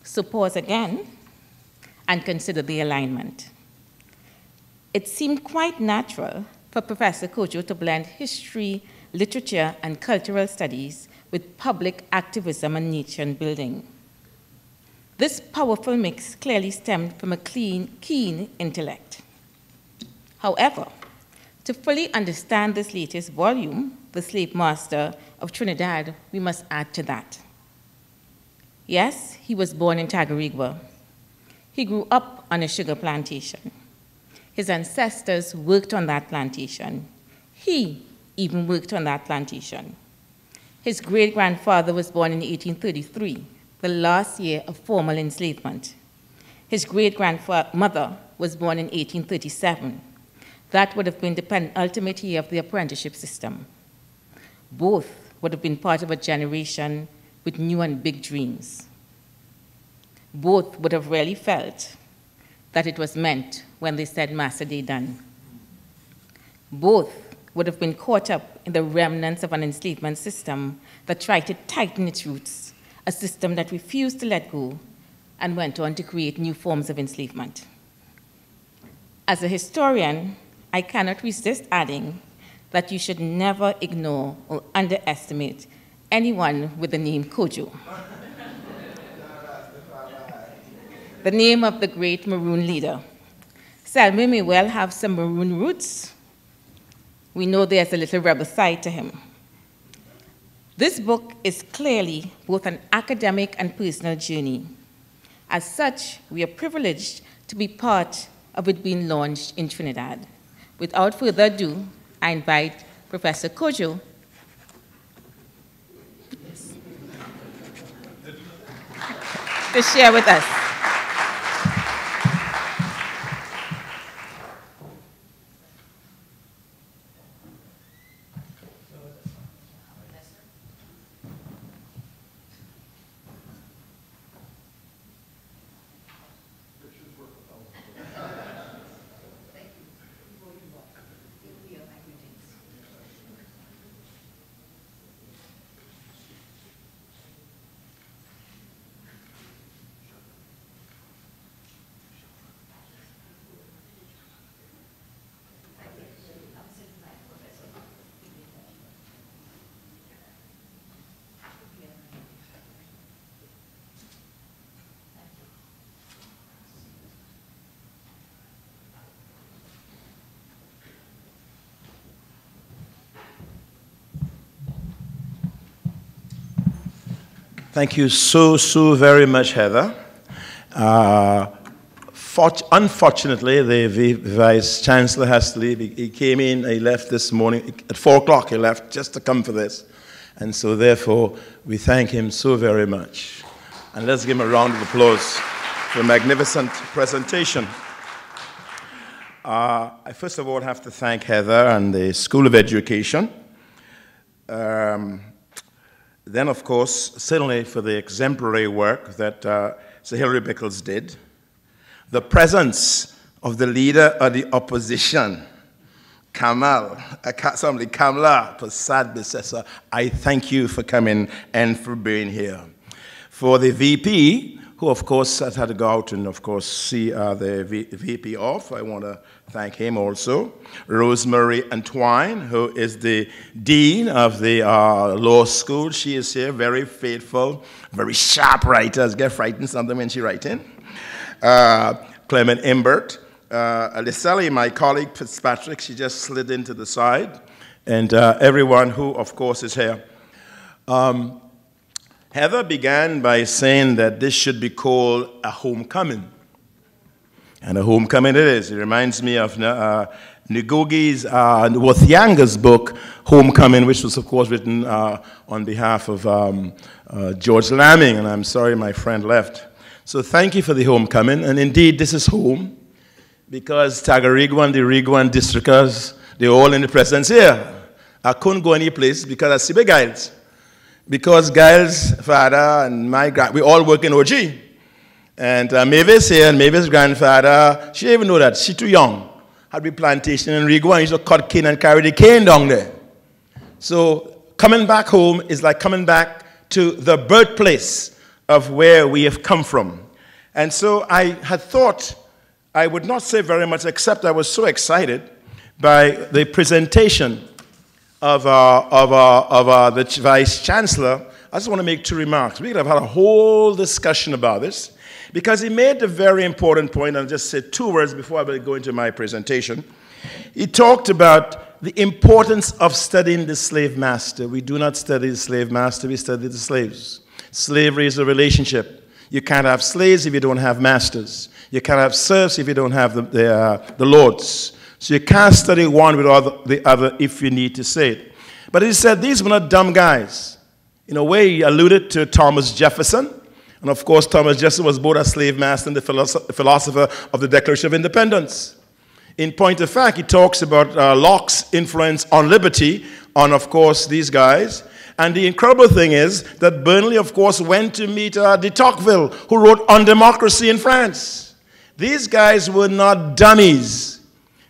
So pause again and consider the alignment. It seemed quite natural for Professor Kojo to blend history, literature, and cultural studies with public activism and nation building. This powerful mix clearly stemmed from a keen intellect. However, to fully understand this latest volume, The Slave Master of Trinidad, we must add to that. Yes, he was born in Tagarigwa. He grew up on a sugar plantation. His ancestors worked on that plantation. He even worked on that plantation. His great-grandfather was born in 1833, the last year of formal enslavement. His great-grandmother was born in 1837. That would have been the penultimate year of the apprenticeship system. Both would have been part of a generation with new and big dreams. Both would have really felt that it was meant when they said, "Master, they done." Both would have been caught up in the remnants of an enslavement system that tried to tighten its roots, a system that refused to let go and went on to create new forms of enslavement. As a historian, I cannot resist adding that you should never ignore or underestimate anyone with the name Kojo. The name of the great Maroon leader. Selmy may well have some Maroon roots. We know there's a little rebel side to him. This book is clearly both an academic and personal journey. As such, we are privileged to be part of it being launched in Trinidad. Without further ado, I invite Professor Kojo to share with us. Thank you so very much, Heather, Unfortunately, the Vice Chancellor has to leave. He came in, he left this morning. At 4 o'clock, he left just to come for this. And so, therefore, we thank him so very much. And let's give him a round of applause for a magnificent presentation. I first of all have to thank Heather and the School of Education. Then, of course, certainly for the exemplary work that Sir Hilary Beckles did. The presence of the leader of the opposition, Kamala Prasad Bisesa, I thank you for coming and for being here. For the VP, who of course had to go out and of course see the VP off, I want to thank him also. Rosemary Antwine, who is the Dean of the law school, she is here, very faithful, very sharp writer, get frightened sometimes when she writing. Clement Imbert. Alisali, my colleague Fitzpatrick, she just slid into the side. And everyone who, of course, is here. Heather began by saying that this should be called a homecoming. And a homecoming it is. It reminds me of Ngugi's, Wathianga's book, Homecoming, which was, of course, written on behalf of George Lamming. And I'm sorry my friend left. So thank you for the homecoming, and indeed this is home, because Tagarigua and the Rigua districtors, they're all in the presence here. I couldn't go any place because I see the Giles. Because Giles' father and my we all work in OG. And Mavis here, and Mavis' grandfather, she didn't even know that, she too young. Had the plantation in Rigua, and used to cut cane and carry the cane down there. So coming back home is like coming back to the birthplace of where we have come from. And so I had thought I would not say very much, except I was so excited by the presentation of the Vice Chancellor. I just want to make 2 remarks. We could have had a whole discussion about this, because he made a very important point, and I'll just say 2 words before I will go into my presentation. He talked about the importance of studying the slave master. We do not study the slave master, we study the slaves. Slavery is a relationship. You can't have slaves if you don't have masters. You can't have serfs if you don't have the lords. So you can't study one without the other if you need to say it. But he said these were not dumb guys. In a way, he alluded to Thomas Jefferson. And of course, Thomas Jefferson was both a slave master and the philosopher of the Declaration of Independence. In point of fact, he talks about Locke's influence on liberty, on, of course, these guys. And the incredible thing is that Burnley, of course, went to meet de Tocqueville, who wrote On Democracy in France. These guys were not dummies.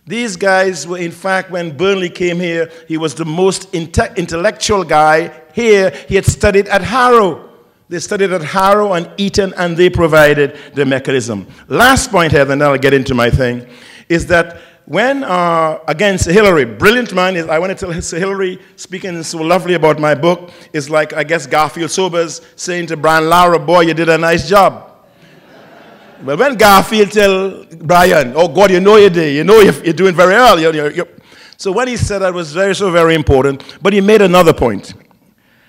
These guys were, in fact, when Burnley came here, he was the most intellectual guy here. He had studied at Harrow. They studied at Harrow and Eton, and they provided the mechanism. Last point here, then I'll get into my thing, is that when, again, Sir Hilary, brilliant man, I want to tell Sir Hilary, speaking so lovely about my book, is like, I guess, Garfield Sobers saying to Brian Lara, boy, you did a nice job. But when Garfield tell Brian, oh, God, you know you did, you know you're doing very well. So when he said that was so very important, but he made another point.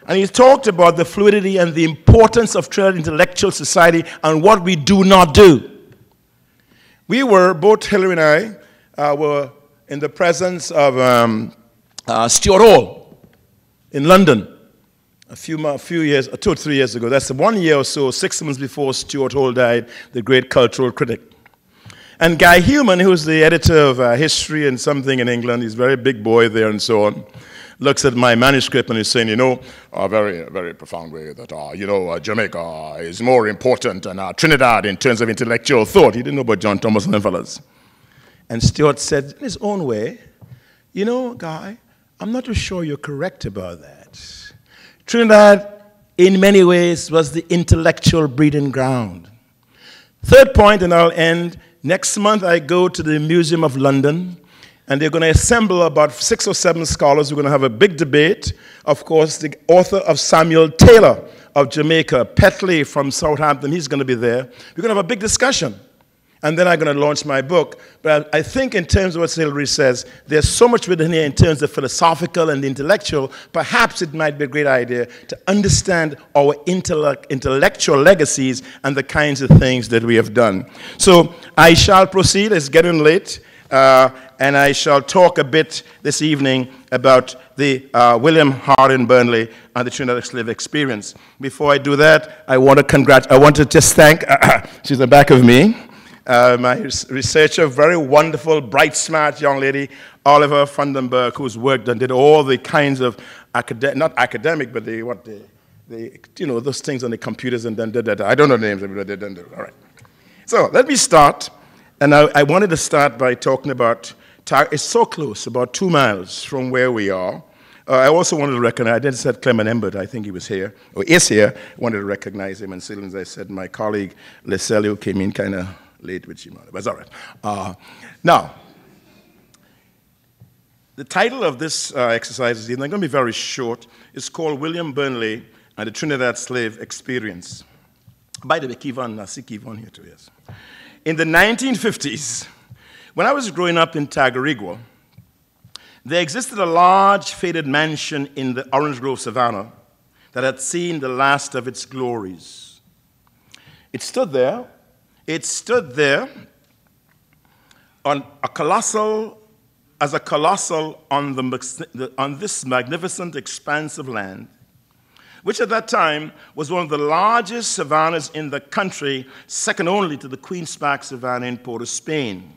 And he talked about the fluidity and the importance of Trinidad intellectual society and what we do not do. We were, both Hilary and I, were in the presence of Stuart Hall in London a few years, 2 or 3 years ago. That's 1 year or so, 6 months before Stuart Hall died, the great cultural critic. And Guy Human, who's the editor of History and something in England, he's a very big boy there and so on, looks at my manuscript and he's saying, you know, a very, very profound way that, Jamaica is more important than Trinidad in terms of intellectual thought. He didn't know about John Thomas and them fellas. And Stuart said, in his own way, you know, Guy, I'm not too sure you're correct about that. Trinidad, in many ways, was the intellectual breeding ground. Third point, and I'll end. Next month, I go to the Museum of London, and they're going to assemble about 6 or 7 scholars. We're going to have a big debate. Of course, the author of Samuel Taylor of Jamaica, Petley from Southampton, he's going to be there. We're going to have a big discussion. And then I'm going to launch my book. But I think in terms of what Hillary says, there's so much within here in terms of philosophical and intellectual. Perhaps it might be a great idea to understand our intellectual legacies and the kinds of things that we have done. So I shall proceed. It's getting late. And I shall talk a bit this evening about the William Harding Burnley and the Trinidad slave experience. Before I do that, I want to just thank, she's in the back of me, my researcher, very wonderful, bright, smart young lady, Oliver Vandenberg, who's worked and did all the kinds of, not academic, but those things on the computers and then did that. I don't know the names of it, all right. So let me start. And I wanted to start by talking about, it's so close, about 2 miles from where we are. I also wanted to recognize, I didn't say Clement Embert, I think he was here, or is here. I wanted to recognize him. And still, as I said, my colleague, Lecelio, came in kind of late with Shimon. But it's all right. Now, the title of this exercise is going to be very short. It's called William Burnley and the Trinidad Slave Experience. By the way, I see Kevon here too, yes. In the 1950s, when I was growing up in Tagarigua, there existed a large faded mansion in the Orange Grove Savannah that had seen the last of its glories. It stood there. It stood there on a colossal on this magnificent expanse of land, which at that time was one of the largest savannas in the country, second only to the Queen's Park Savanna in Port of Spain.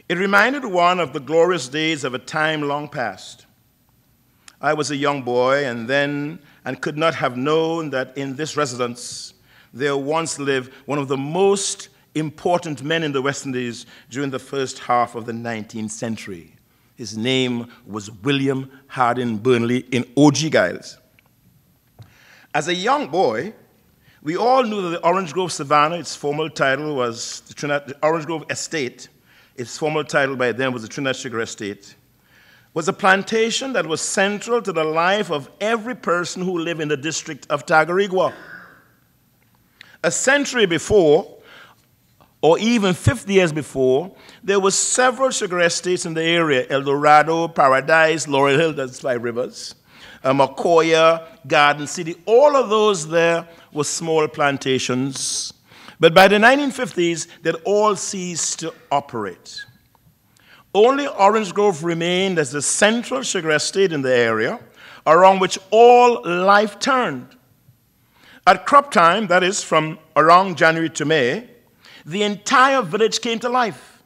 It reminded one of the glorious days of a time long past. I was a young boy and could not have known that in this residence there once lived one of the most important men in the West Indies during the first half of the 19th century. His name was William Harding Burnley in O.G. Giles. As a young boy, we all knew that the Orange Grove Savannah, its formal title was the Orange Grove Estate, its formal title by then was the Trinidad Sugar Estate, was a plantation that was central to the life of every person who lived in the district of Tagarigua. A century before, or even 50 years before, there were several sugar estates in the area: El Dorado, Paradise, Laurel Hill, that's 5 rivers, Macoya, Garden City. All of those there were small plantations. But by the 1950s, they'd all ceased to operate. Only Orange Grove remained as the central sugar estate in the area, around which all life turned. At crop time, that is from around January to May, the entire village came to life.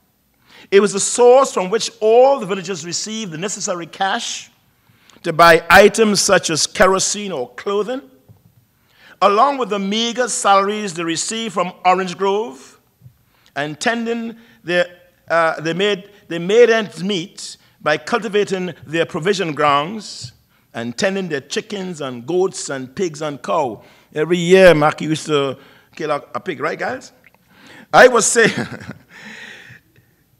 It was the source from which all the villagers received the necessary cash to buy items such as kerosene or clothing, along with the meager salaries they received from Orange Grove, and tending they made ends meet by cultivating their provision grounds and tending their chickens and goats and pigs and cow. Every year, Mark used to kill a pig, right, guys? I was saying,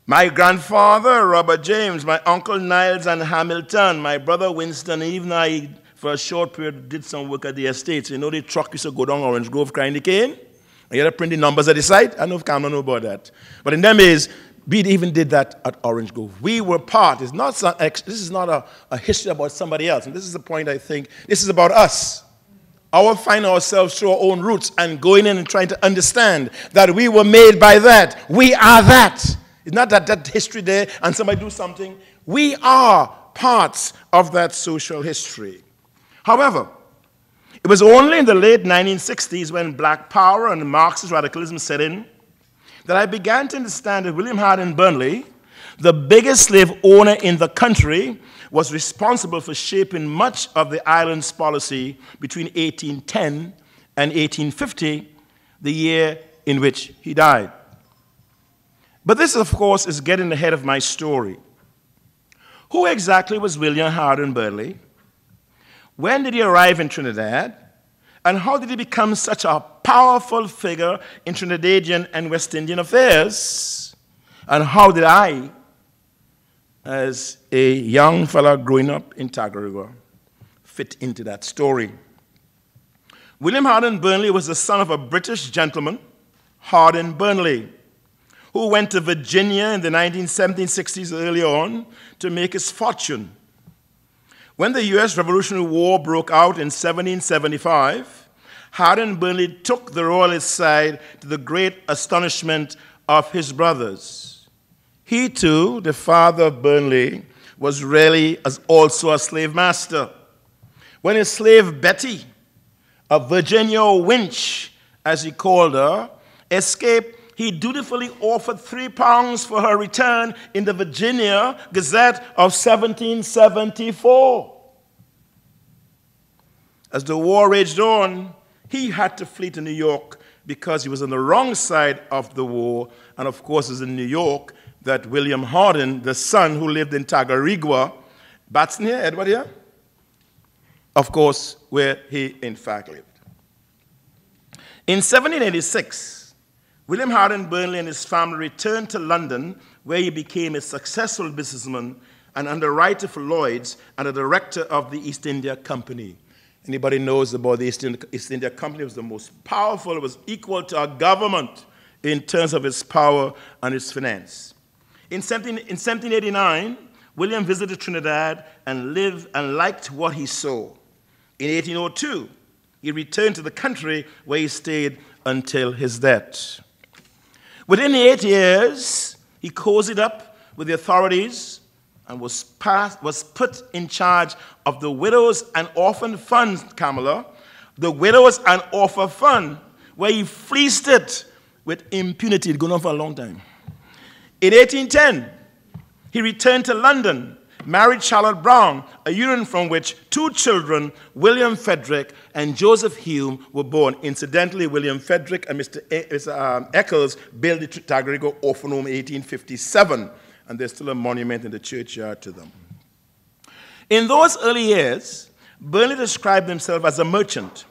my grandfather, Robert James, my uncle Niles and Hamilton, my brother Winston, even I, for a short period, did some work at the estates. You know, the truck used to go down Orange Grove, crying the cane, and you had to print the numbers at the site. I know if Cameron know about that. But in them days, we even did that at Orange Grove. We were part. This is not a history about somebody else. And this is the point, I think. This is about us. Our finding ourselves through our own roots and going in and trying to understand that we were made by that. We are that. It's not that history there and somebody do something. We are parts of that social history. However, it was only in the late 1960s when Black power and Marxist radicalism set in that I began to understand that William Harding Burnley, the biggest slave owner in the country, was responsible for shaping much of the island's policy between 1810 and 1850, the year in which he died. But this, of course, is getting ahead of my story. Who exactly was William Harding Burnley? When did he arrive in Trinidad? And how did he become such a powerful figure in Trinidadian and West Indian affairs? And how did I, as a young fella growing up in Tagarigua, fit into that story? William Harding Burnley was the son of a British gentleman, Harding Burnley. who went to Virginia in the 1960s early on to make his fortune. When the U.S. Revolutionary War broke out in 1775, Hardin Burnley took the royalist side to the great astonishment of his brothers. He too, the father of Burnley, was really also a slave master. When his slave Betty, a Virginia wench, as he called her, escaped, he dutifully offered £3 for her return in the Virginia Gazette of 1774. As the war raged on, he had to flee to New York because he was on the wrong side of the war. And of course, it was in New York that William Hardin, the son who lived in Tagarigua, Batson here, Edward here, of course, where he in fact lived. In 1786, William Hardin Burnley and his family returned to London, where he became a successful businessman, an underwriter for Lloyd's, and a director of the East India Company. Anybody knows about the East India Company? It was the most powerful. It was equal to our government in terms of its power and its finance. In 1789, William visited Trinidad and lived and liked what he saw. In 1802, he returned to the country where he stayed until his death. Within 8 years, he cozied up with the authorities and was put in charge of the Widows and Orphan Fund, Kamala, the Widows and Orphan Fund, where he fleeced it with impunity. It's gone on for a long time. In 1810, he returned to London, married Charlotte Brown, a union from which 2 children, William Frederick and Joseph Hume, were born. Incidentally, William Frederick and Mr. Eccles built the Tagarigua Orphan Home in 1857, and there's still a monument in the churchyard to them. In those early years, Burnley described himself as a merchant.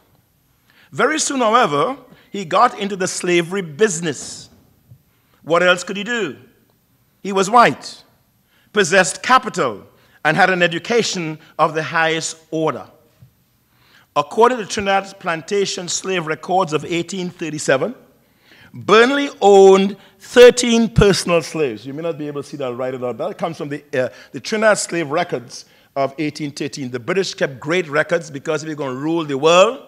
Very soon, however, he got into the slavery business. What else could he do? He was white, possessed capital, and had an education of the highest order. According to Trinidad Plantation Slave Records of 1837, Burnley owned 13 personal slaves. You may not be able to see that, I'll write it out. That comes from the Trinidad Slave Records of 1813. The British kept great records because if you're going to rule the world,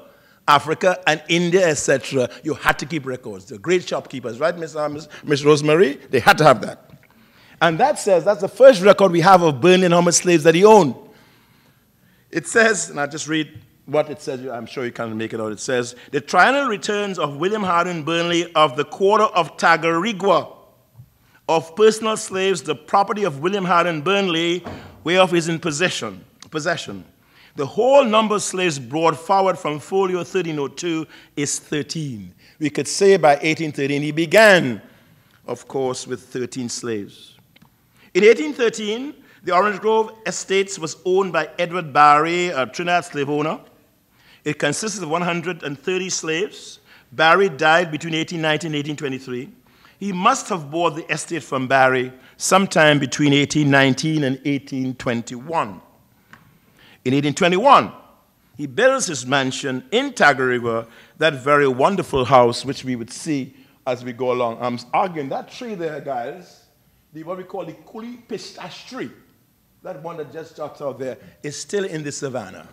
Africa and India, etc., you had to keep records. They're great shopkeepers, right, Miss Rosemary? They had to have that. And that says, that's the first record we have of Burnley and how much slaves that he owned. It says, and I'll just read what it says, I'm sure you can make it out. It says, the triennial returns of William Hardin Burnley of the quarter of Tagarigua, of personal slaves, the property of William Hardin Burnley, whereof is in possession. The whole number of slaves brought forward from folio 1302 is 13. We could say by 1813 he began, of course, with 13 slaves. In 1813, the Orange Grove Estates was owned by Edward Barry, a Trinidad slave owner. It consisted of 130 slaves. Barry died between 1819 and 1823. He must have bought the estate from Barry sometime between 1819 and 1821. In 1821, he builds his mansion in Tagarigua, that very wonderful house which we would see as we go along. I'm arguing that tree there, guys, what we call the Kuli Pistache tree, that one that just juts out there, is still in the savannah.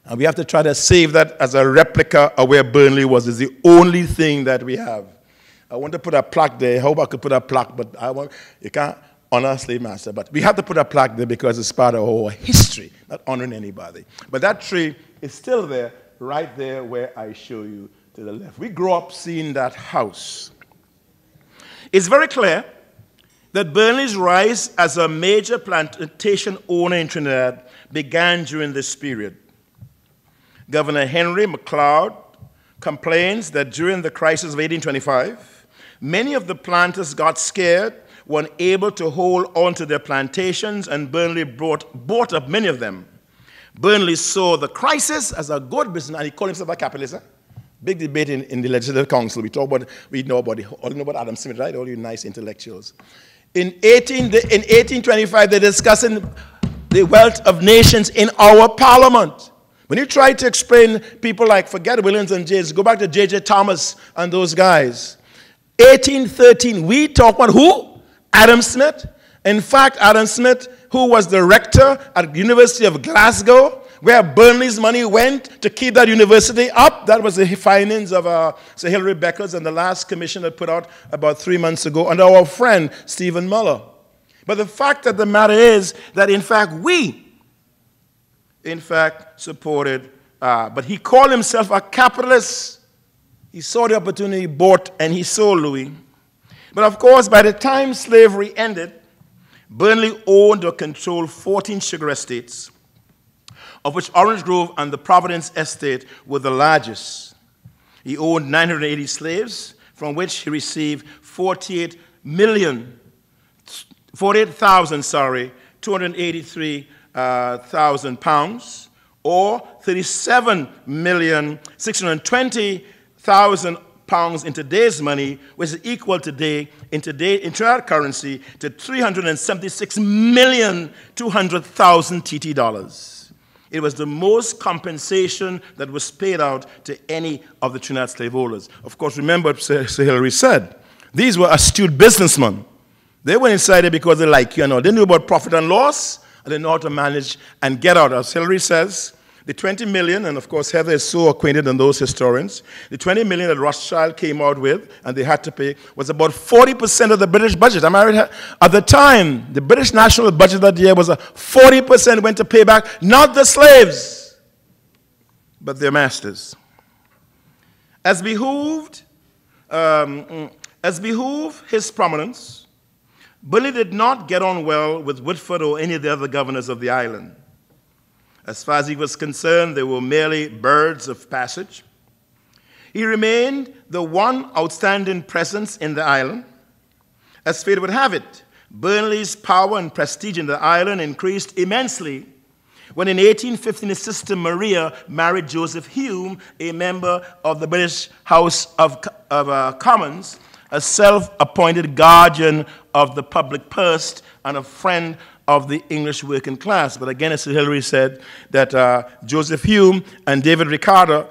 And we have to try to save that as a replica of where Burnley was. It's the only thing that we have. I want to put a plaque there. I hope I could put a plaque, but you can't honor a slave master. But we have to put a plaque there because it's part of our history, not honoring anybody. But that tree is still there, right there where I show you to the left. We grew up seeing that house. It's very clear that Burnley's rise as a major plantation owner in Trinidad began during this period. Governor Henry MacLeod complains that during the crisis of 1825, many of the planters got scared, were unable to hold on to their plantations, and Burnley bought up many of them. Burnley saw the crisis as a good business, and he called himself a capitalist. Big debate in the Legislative Council. We know about Adam Smith, right? All you nice intellectuals. In 1825, they're discussing the wealth of nations in our parliament. When you try to explain people like, forget Williams and James, go back to J.J. Thomas and those guys. 1813, we talk about who? Adam Smith. In fact, Adam Smith, who was the rector at the University of Glasgow, where Burnley's money went to keep that university up. That was the findings of Sir Hilary Beckles and the last commission that put out about 3 months ago under our friend Stephen Muller. But the fact of the matter is that, in fact, we, supported, but he called himself a capitalist. He saw the opportunity, he bought, and he sold Louis. But of course, by the time slavery ended, Burnley owned or controlled 14 sugar estates, of which Orange Grove and the Providence estate were the largest. He owned 980 slaves, from which he received 48,283,000 pounds, or 37,620,000 pounds in today's money, which is equal today in today's currency to 376,200,000 TT dollars. It was the most compensation that was paid out to any of the Trinidad slaveholders. Of course, remember what Sir Hilary said. These were astute businessmen. They went inside there because they like you and all. They knew about profit and loss, and they know how to manage and get out. As Hilary says, the 20 million, and of course Heather is so acquainted in those historians, the 20 million that Rothschild came out with and they had to pay was about 40% of the British budget. Am I right? At the time, the British national budget that year was 40% went to pay back not the slaves, but their masters. As behooved his prominence, Burnley did not get on well with Woodford or any of the other governors of the island. As far as he was concerned, they were merely birds of passage. He remained the one outstanding presence in the island. As fate would have it, Burnley's power and prestige in the island increased immensely when in 1815 his sister Maria married Joseph Hume, a member of the British House of Commons, a self-appointed guardian of the public purse and a friend of the English working class. But again, as Hilary said, that Joseph Hume and David Ricardo,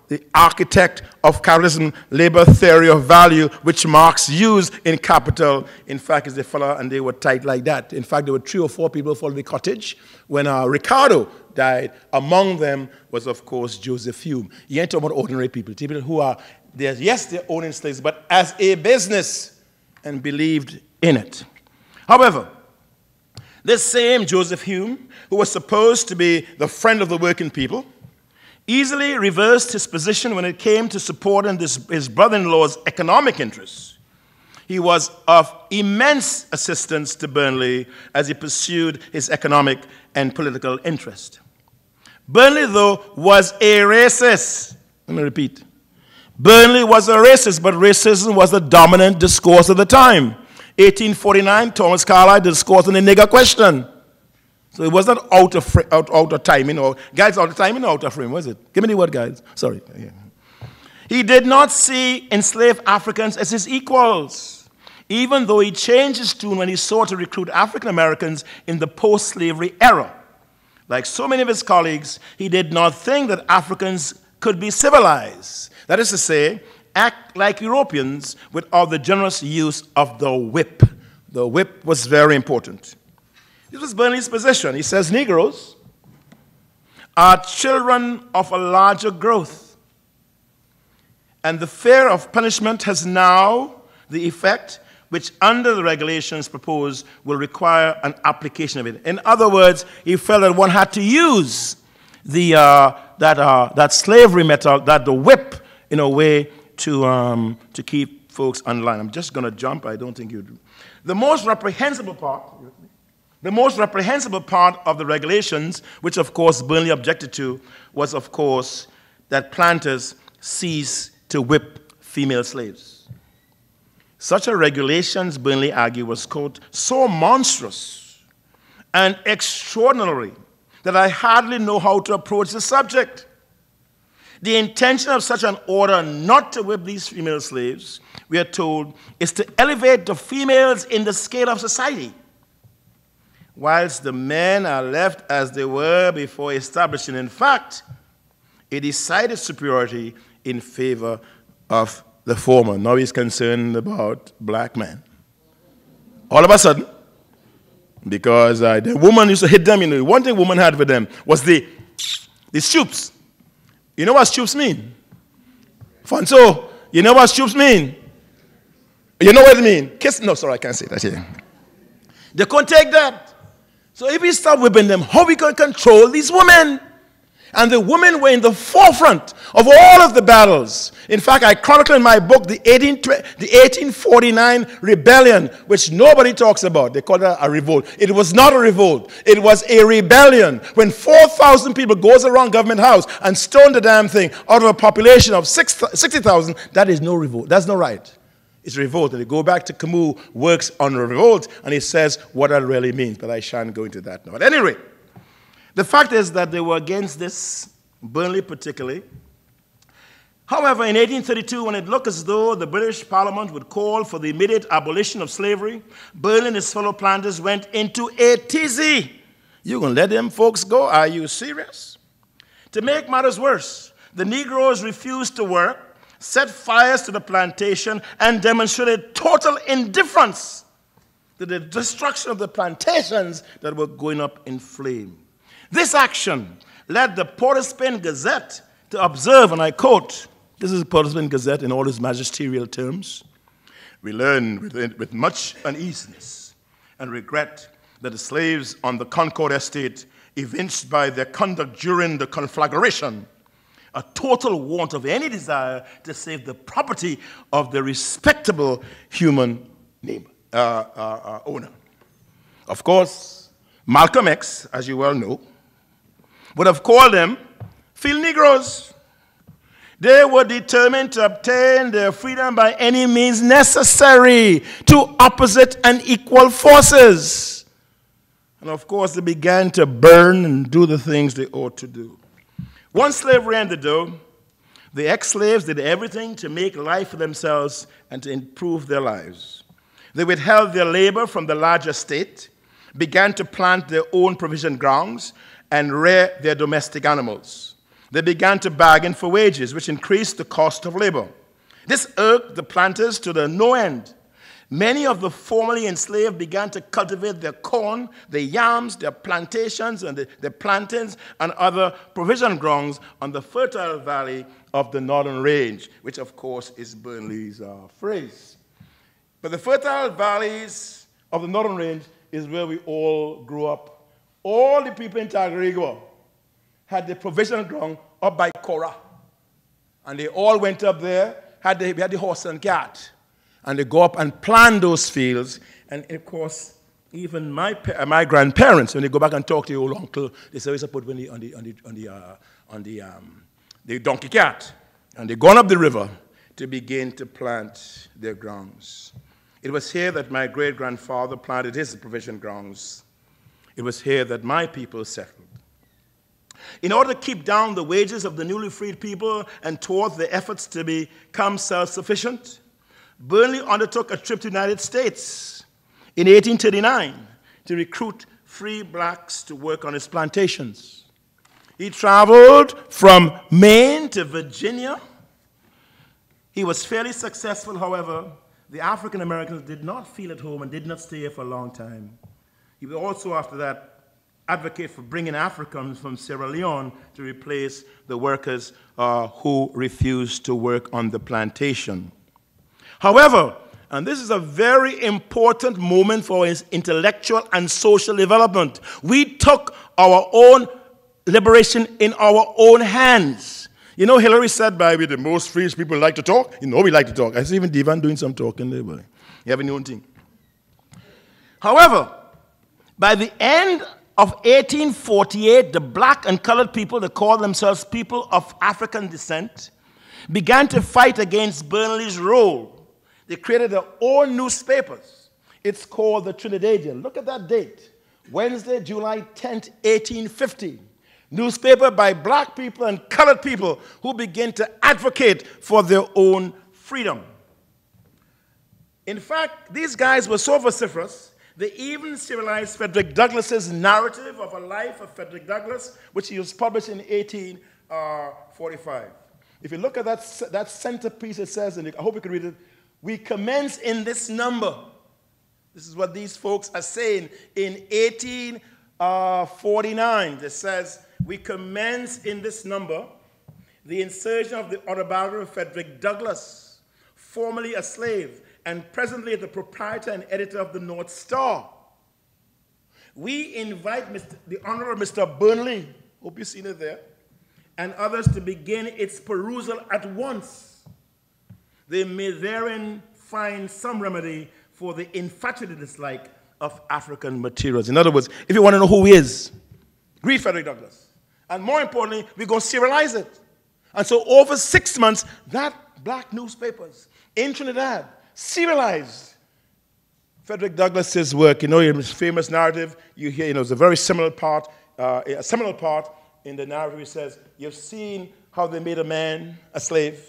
the architect of capitalism, labor theory of value, which Marx used in Capital, in fact, is the fellow, and they were tight like that. In fact, there were 3 or 4 people for the cottage when Ricardo died. Among them was, of course, Joseph Hume. You ain't talking about ordinary people who are, yes, they're owning slaves, but as a business and believed in it. However, this same Joseph Hume, who was supposed to be the friend of the working people, easily reversed his position when it came to supporting his brother-in-law's economic interests. He was of immense assistance to Burnley as he pursued his economic and political interest. Burnley, though, was a racist. Let me repeat. Burnley was a racist, but racism was the dominant discourse of the time. 1849, Thomas Carlyle discoursed on the nigger question. So it was not out of timing, or guys, out of timing or out of frame, was it? Give me the word, guys. Sorry. Yeah. He did not see enslaved Africans as his equals, even though he changed his tune when he sought to recruit African Americans in the post-slavery era. Like so many of his colleagues, he did not think that Africans could be civilized. That is to say, act like Europeans without the generous use of the whip. The whip was very important. This was Burnley's position. He says, Negroes are children of a larger growth, and the fear of punishment has now the effect which under the regulations proposed will require an application of it. In other words, he felt that one had to use that slavery method, that the whip, in a way to keep folks online. I'm just going to jump. I don't think you do. The most reprehensible part of the regulations, which of course Burnley objected to, was of course that planters cease to whip female slaves. Such a regulations, Burnley argued, was, quote, so monstrous and extraordinary that I hardly know how to approach the subject. The intention of such an order not to whip these female slaves, we are told, is to elevate the females in the scale of society, whilst the men are left as they were before establishing, in fact, a decided superiority in favor of the former. Now he's concerned about black men. All of a sudden, because the woman used to hit them, one thing women had for them was the stoops. You know what stoops mean? Fonso, you know what stoops mean? You know what it mean? Kiss? No, sorry, I can't say that here. They couldn't take that. So if we start whipping them, how we can control these women? And the women were in the forefront of all of the battles. In fact, I chronicle in my book the 1849 rebellion, which nobody talks about. They call it a revolt. It was not a revolt. It was a rebellion. When 4,000 people goes around Government House and stone the damn thing out of a population of 60,000, that is no revolt. That's not right. It's revolt. And they go back to Camus' works on revolt, and he says what that really means. But I shan't go into that now. At any rate, the fact is that they were against this, Burnley particularly. However, in 1832, when it looked as though the British Parliament would call for the immediate abolition of slavery, Burnley and his fellow planters went into a tizzy. You gonna let them folks go? Are you serious? To make matters worse, the Negroes refused to work, set fires to the plantation, and demonstrated total indifference to the destruction of the plantations that were going up in flame. This action led the Port of Spain Gazette to observe, and I quote, this is the Port of Spain Gazette in all its magisterial terms, "We learn with much uneasiness and regret that the slaves on the Concord estate evinced by their conduct during the conflagration a total want of any desire to save the property of the respectable human owner." Of course, Malcolm X, as you well know, would have called them field Negroes. They were determined to obtain their freedom by any means necessary to opposite and equal forces. And of course, they began to burn and do the things they ought to do. Once slavery ended, though, the ex-slaves did everything to make life for themselves and to improve their lives. They withheld their labor from the large estate, began to plant their own provision grounds, and rear their domestic animals. They began to bargain for wages, which increased the cost of labor. This irked the planters to the no end. Many of the formerly enslaved began to cultivate their corn, their yams, their plantations, and their plantains, and other provision grounds on the fertile valley of the Northern Range, which, of course, is Burnley's phrase. But the fertile valleys of the Northern Range is where we all grew up. All the people in Tagarigua had the provision ground up by Cora. And they all went up there, we had the horse and cat. And they go up and plant those fields. And of course, even my grandparents, when they go back and talk to your old uncle, they say, "It's put on the donkey cart." And they've gone up the river to begin to plant their grounds. It was here that my great-grandfather planted his provision grounds. It was here that my people settled. In order to keep down the wages of the newly freed people and toward their efforts to become self-sufficient, Burnley undertook a trip to the United States in 1839 to recruit free blacks to work on his plantations. He traveled from Maine to Virginia. He was fairly successful, however. The African Americans did not feel at home and did not stay here for a long time. He would also, after that, advocate for bringing Africans from Sierra Leone to replace the workers who refused to work on the plantation. However, and this is a very important moment for his intellectual and social development, we took our own liberation in our own hands. You know, Hillary said, by the most free people like to talk. You know we like to talk. I see even Divan doing some talking there, boy. You have your own thing. However, by the end of 1848, the black and colored people that called themselves people of African descent began to fight against Burnley's rule. They created their own newspapers. It's called the Trinidadian. Look at that date, Wednesday, July 10th, 1850. Newspaper by black people and colored people who begin to advocate for their own freedom. In fact, these guys were so vociferous, they even serialized Frederick Douglass's narrative of a life of Frederick Douglass, which he was published in 1845. If you look at that centerpiece, it says, and I hope you can read it, we commence in this number. This is what these folks are saying in 1849. It says, we commence in this number the insertion of the autobiography of Frederick Douglass, formerly a slave and presently the proprietor and editor of the North Star. We invite the Honorable Mr. Burnley, hope you've seen it there, and others to begin its perusal at once. They may therein find some remedy for the infatuated dislike of African materials. In other words, if you want to know who he is, read Frederick Douglass. And more importantly, we're going to serialize it. And so over 6 months, that black newspapers in Trinidad serialized Frederick Douglass's work. You know, in his famous narrative, you hear, it's a very similar part, a seminal part in the narrative. He says, you've seen how they made a man a slave.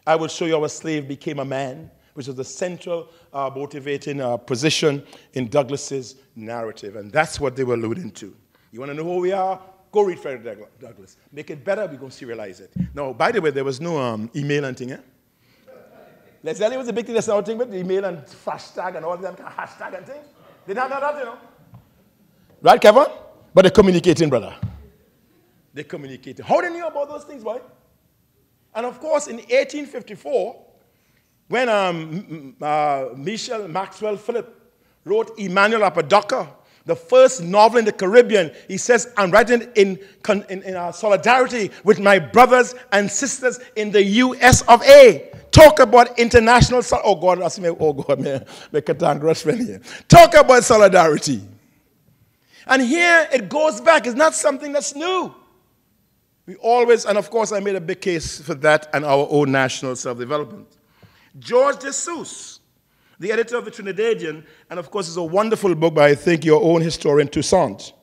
I will show you how a slave became a man, which is the central motivating position in Douglass's narrative. And that's what they were alluding to. You want to know who we are? Go read Frederick Douglass. Make it better, we're going to serialize it. Now, by the way, there was no email and thing, eh? Let's tell you what's the big thing that's our thing with email and hashtag and all them kind of hashtag and things. They don't know that, you know. Right, Kevin? But they're communicating, brother. They're communicating. How do they know about those things, boy? And of course, in 1854, when Michel Maxwell Philip wrote Emmanuel Apodaca, the first novel in the Caribbean, he says, I'm writing in solidarity with my brothers and sisters in the US of A. Talk about international, oh God, that's me, oh God, man, my cantankerous friend here. Talk about solidarity. And here it goes back. It's not something that's new. We always, and of course I made a big case for that and our own national self-development. George de Seuss, the editor of the Trinidadian, and of course it's a wonderful book by, I think, your own historian, Toussaint.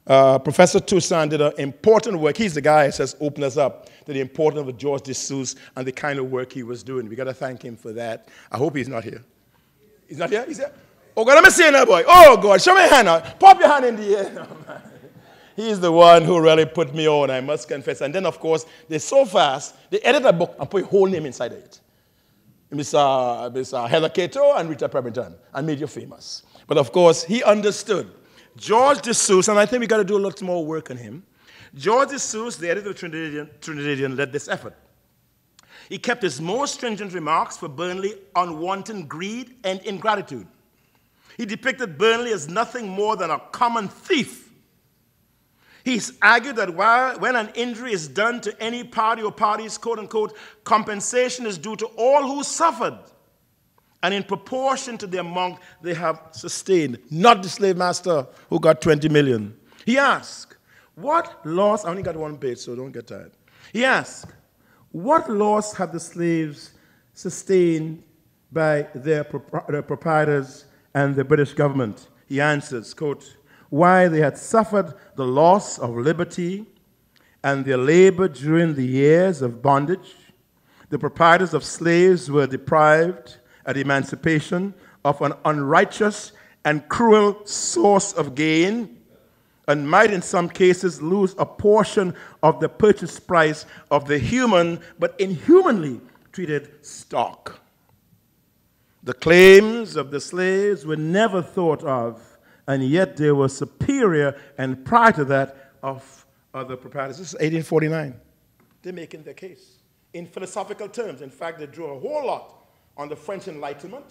Professor Toussaint did an important work. He's the guy who says, open us up to the importance of George de Seuss and the kind of work he was doing. We got to thank him for that. I hope he's not here. He's not here? He's here? Oh, God, let me see that boy. Oh, God, show me your hand out. Pop your hand in the air. No, man. He's the one who really put me on, I must confess. And then, of course, they're so fast, they edit a book and put your whole name inside of it. Miss Heather Cato and Rita Pemberton, and made you famous. But, of course, he understood. George de Seuss, and I think we got to do a lot more work on him. George de Seuss, the editor of Trinidadian, led this effort. He kept his most stringent remarks for Burnley on wanton greed and ingratitude. He depicted Burnley as nothing more than a common thief. He's argued that when an injury is done to any party or parties, quote unquote, compensation is due to all who suffered, and in proportion to the amount they have sustained, not the slave master who got 20 million. He asked, what loss, I only got one page, so don't get tired. He asked, what loss have the slaves sustained by their proprietors and the British government? He answers, quote, why they had suffered the loss of liberty and their labor during the years of bondage. The proprietors of slaves were deprived at emancipation of an unrighteous and cruel source of gain, and might in some cases lose a portion of the purchase price of the human but inhumanly treated stock. The claims of the slaves were never thought of, and yet they were superior and prior to that of other proprietors. This is 1849. They're making their case in philosophical terms. In fact, they drew a whole lot on the French Enlightenment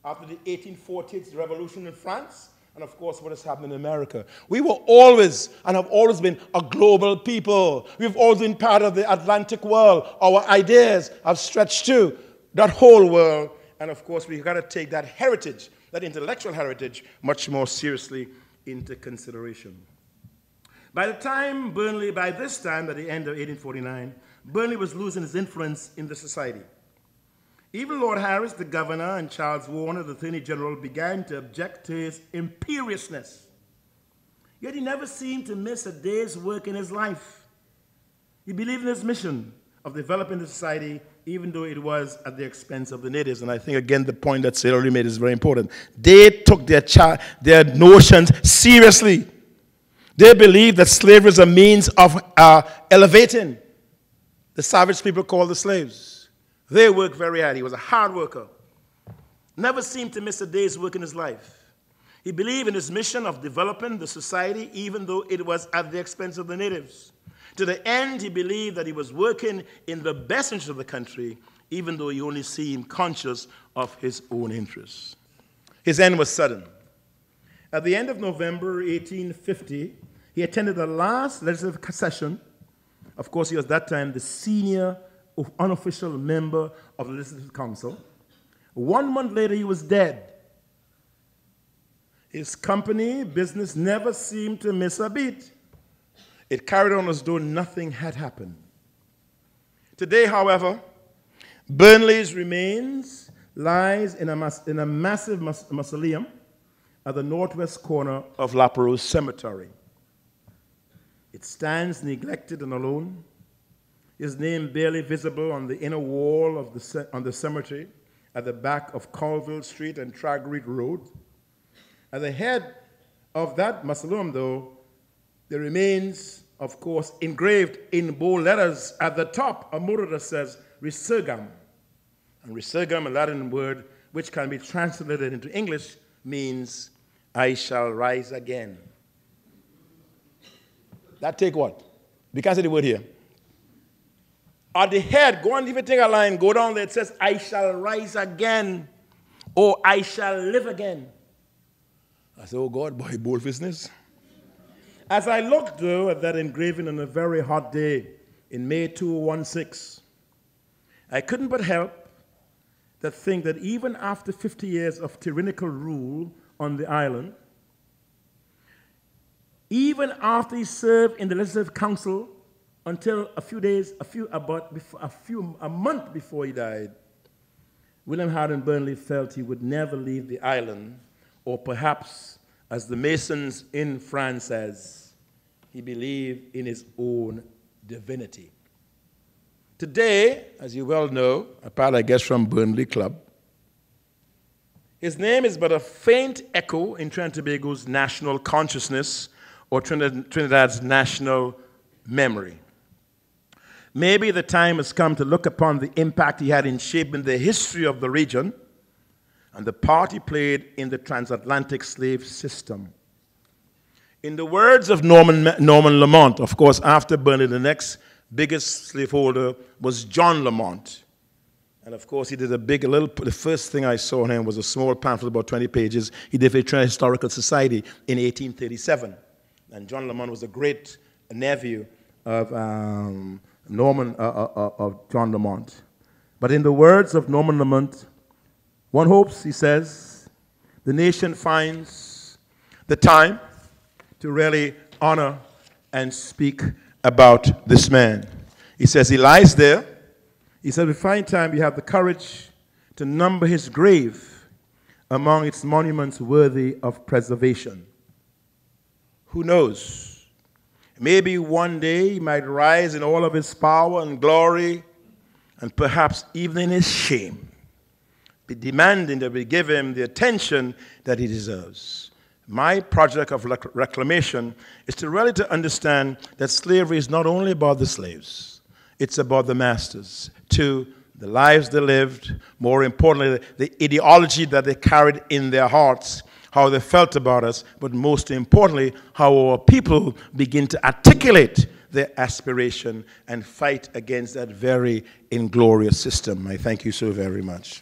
after the 1848 revolution in France, and of course what has happened in America. We were always and have always been a global people. We've always been part of the Atlantic world. Our ideas have stretched to that whole world, and of course we've got to take that heritage, that intellectual heritage, much more seriously into consideration. By this time, at the end of 1849, Burnley was losing his influence in the society. Even Lord Harris, the governor, and Charles Warner, the Attorney General, began to object to his imperiousness. Yet he never seemed to miss a day's work in his life. He believed in his mission of developing the society, even though it was at the expense of the natives. And I think, again, the point that Sailor made is very important. They took their notions seriously. They believed that slavery is a means of elevating the savage people called the slaves. They worked very hard. He was a hard worker. Never seemed to miss a day's work in his life. He believed in his mission of developing the society, even though it was at the expense of the natives. To the end, he believed that he was working in the best interest of the country, even though he only seemed conscious of his own interests. His end was sudden. At the end of November 1850, he attended the last legislative session. Of course, he was at that time the senior unofficial member of the Legislative Council. 1 month later, he was dead. His company business never seemed to miss a beat. It carried on as though nothing had happened. Today, however, Burnley's remains lies in a massive mausoleum at the northwest corner of La Perouse Cemetery. It stands neglected and alone, his name barely visible on the inner wall of the cemetery at the back of Colville Street and Tragreed Road. At the head of that mausoleum, though, there remains, of course, engraved in bold letters at the top, a motto that says, Resurgam. And resurgam, a Latin word which can be translated into English, means, I shall rise again. That take what? We can't say the word here. At the head, go and even take a line, go down there, it says, I shall rise again, or I shall live again. I said, oh God, boy, bold business. As I looked, though, at that engraving on a very hot day in May 2016, I couldn't but help that think that even after 50 years of tyrannical rule on the island, even after he served in the Legislative Council until a month before he died, William Harding Burnley felt he would never leave the island, or perhaps, as the Masons in France says, he believed in his own divinity. Today, as you well know, apart, I guess, from Burnley Club, his name is but a faint echo in Trinidad and Tobago's national consciousness or Trinidad's national memory. Maybe the time has come to look upon the impact he had in shaping the history of the region and the part he played in the transatlantic slave system. In the words of Norman Lamont, of course, after Burnley, the next biggest slaveholder was John Lamont. And of course, he did the first thing I saw on him was a small pamphlet, about 20 pages. He did for the Trinidad Historical Society in 1837. And John Lamont was a great nephew of John Lamont. But in the words of Norman Lamont, one hopes, he says, the nation finds the time to really honor and speak about this man. He says he lies there. He said, we find time, we have the courage to number his grave among its monuments worthy of preservation. Who knows? Maybe one day he might rise in all of his power and glory, and perhaps even in his shame, be demanding that we give him the attention that he deserves. My project of reclamation is to really to understand that slavery is not only about the slaves, it's about the masters, too, the lives they lived, more importantly, the ideology that they carried in their hearts, how they felt about us, but most importantly, how our people begin to articulate their aspiration and fight against that very inglorious system. I thank you so very much.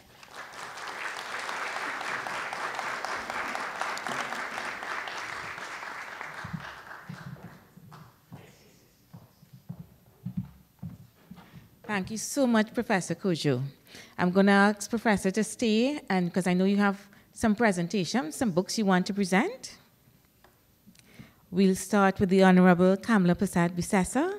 Thank you so much, Professor Kojo. I'm going to ask Professor to stay, and because I know you have some presentations, some books you want to present. We'll start with the Honorable Kamla Prasad Bisesa.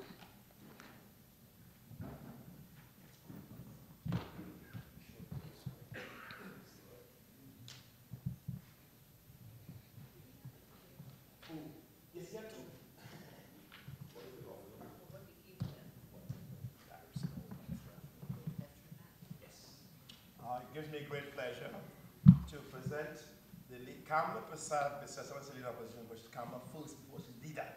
It gives me great pleasure to present the Kamla Prasad Bisesa, leader of opposition, which is Kamla first before she's leader.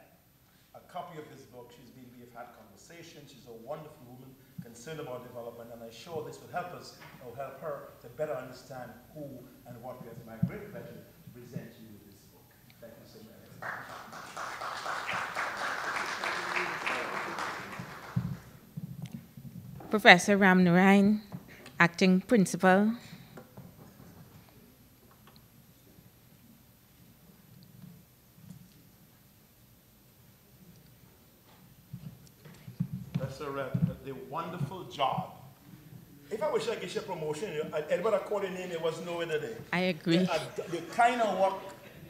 A copy of his book. We've had conversations. She's a wonderful woman. concerned about development, and I'm sure this will help us, or help her, to better understand who and what we have. It's my great pleasure to present you with this book. Thank you so much. Professor Ramnarayan, acting principal. Professor Ram, the wonderful job. If I wish I could share promotion, everybody called your name, it was nowhere today. I agree. The kind of work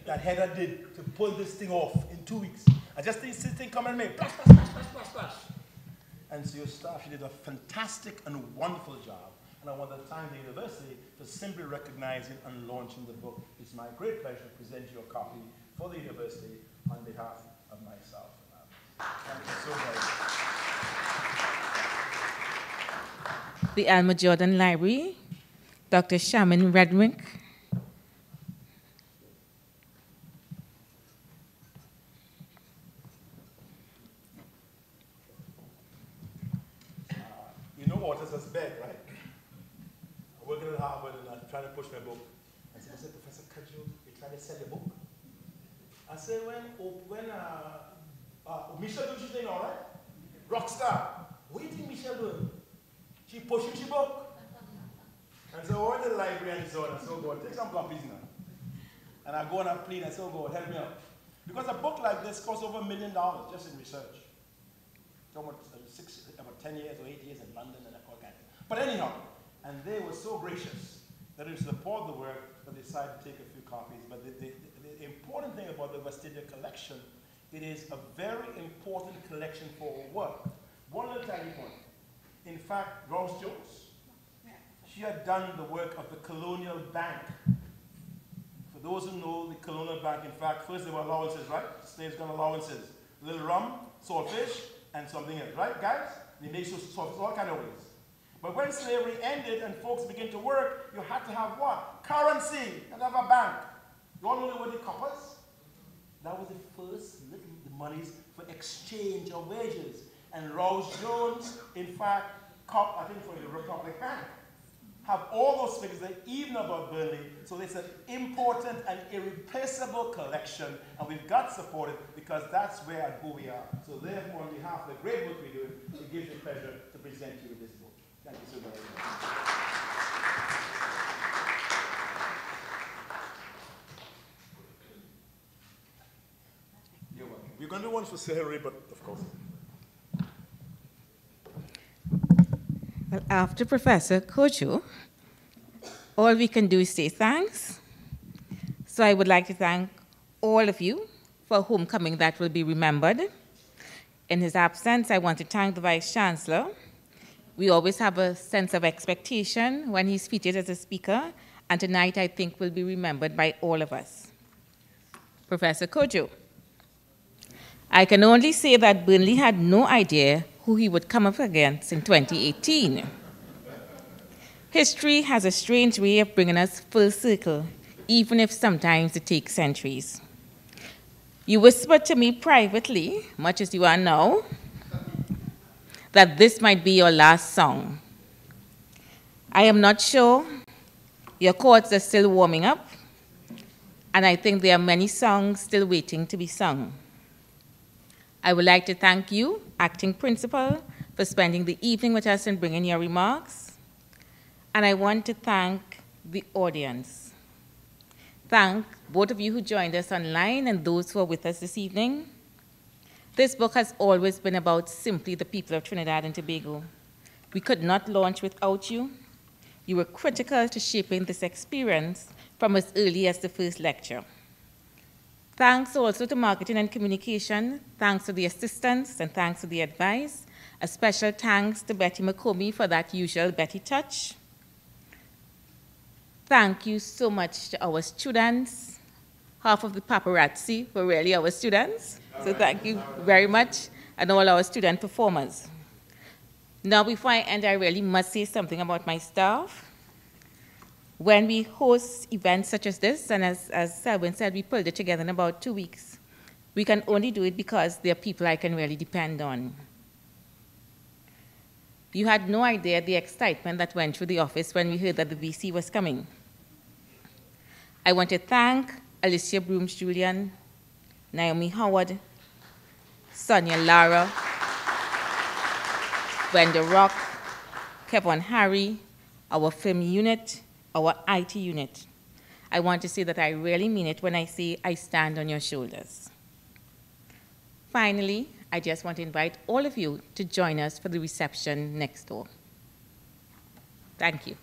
that Heather did to pull this thing off in 2 weeks. I just think this thing come and make, splash, splash, splash, splash, splash, splash. And so your staff, she did a fantastic and wonderful job. And I want to thank the university for simply recognizing and launching the book. It's my great pleasure to present you a copy for the university on behalf of myself. Thank you so very much. The Alma Jordan Library, Dr. Shaman Redwick. You know what, as beg, right? I'm working at Harvard and I'm trying to push my book. I said, Professor, could you try to sell your book? I said, when Michelle doing this thing, all right? Rockstar. What do you think Michelle doing? She pushing she book. And so I went to the library and so on. I said, oh God, take some copies now. And I go and I plead and I say, oh God, help me out. Because a book like this costs over $1 million just in research. So about 10 years or 8 years in London and all kinds. But anyhow, and they were so gracious that they support the work, but decided to take a few copies. But the important thing about the West India collection, it is a very important collection for work. One little tiny point. In fact, Rose Jones, she had done the work of the Colonial Bank. For those who know the Colonial Bank, in fact, first there were allowances, right? Slaves got allowances. A little rum, saltfish, and something else, right, guys? They made all kind of ways. But when slavery ended and folks began to work, you had to have what? Currency, and have a bank. You all know the word the coppers? That was the first little monies for exchange of wages. And Rose Jones, in fact, I think for the Republic Bank, have all those figures, even about Burnley. So it's an important and irreplaceable collection, and we've got to support it because that's where and who we are. So therefore, on behalf of the great work we do, it gives me pleasure to present you with this book. Thank you so very much. You're welcome. We're going to do one for Sahari, but of course. Well, after Professor Kojo, all we can do is say thanks. So I would like to thank all of you for a homecoming that will be remembered. In his absence, I want to thank the Vice Chancellor. We always have a sense of expectation when he's featured as a speaker, and tonight I think will be remembered by all of us. Professor Kojo, I can only say that Burnley had no idea who he would come up against in 2018. History has a strange way of bringing us full circle, even if sometimes it takes centuries. You whispered to me privately, much as you are now, that this might be your last song. I am not sure. Your chords are still warming up, and I think there are many songs still waiting to be sung. I would like to thank you, acting principal, for spending the evening with us and bringing your remarks. And I want to thank the audience. Thank both of you who joined us online and those who are with us this evening. This book has always been about simply the people of Trinidad and Tobago. We could not launch without you. You were critical to shaping this experience from as early as the first lecture. Thanks also to marketing and communication. Thanks to the assistants and thanks to the advice. A special thanks to Betty McComey for that usual Betty touch. Thank you so much to our students. Half of the paparazzi were really our students. So thank you very much, and all our student performers. Now before I end, I really must say something about my staff. When we host events such as this, and as Selwyn said, we pulled it together in about 2 weeks, we can only do it because there are people I can really depend on. You had no idea the excitement that went through the office when we heard that the VC was coming. I want to thank Alicia Brooms-Julian, Naomi Howard, Sonia Lara, Brenda Rock, Kevin Harry, our film unit, our IT unit. I want to say that I really mean it when I say I stand on your shoulders. Finally, I just want to invite all of you to join us for the reception next door. Thank you.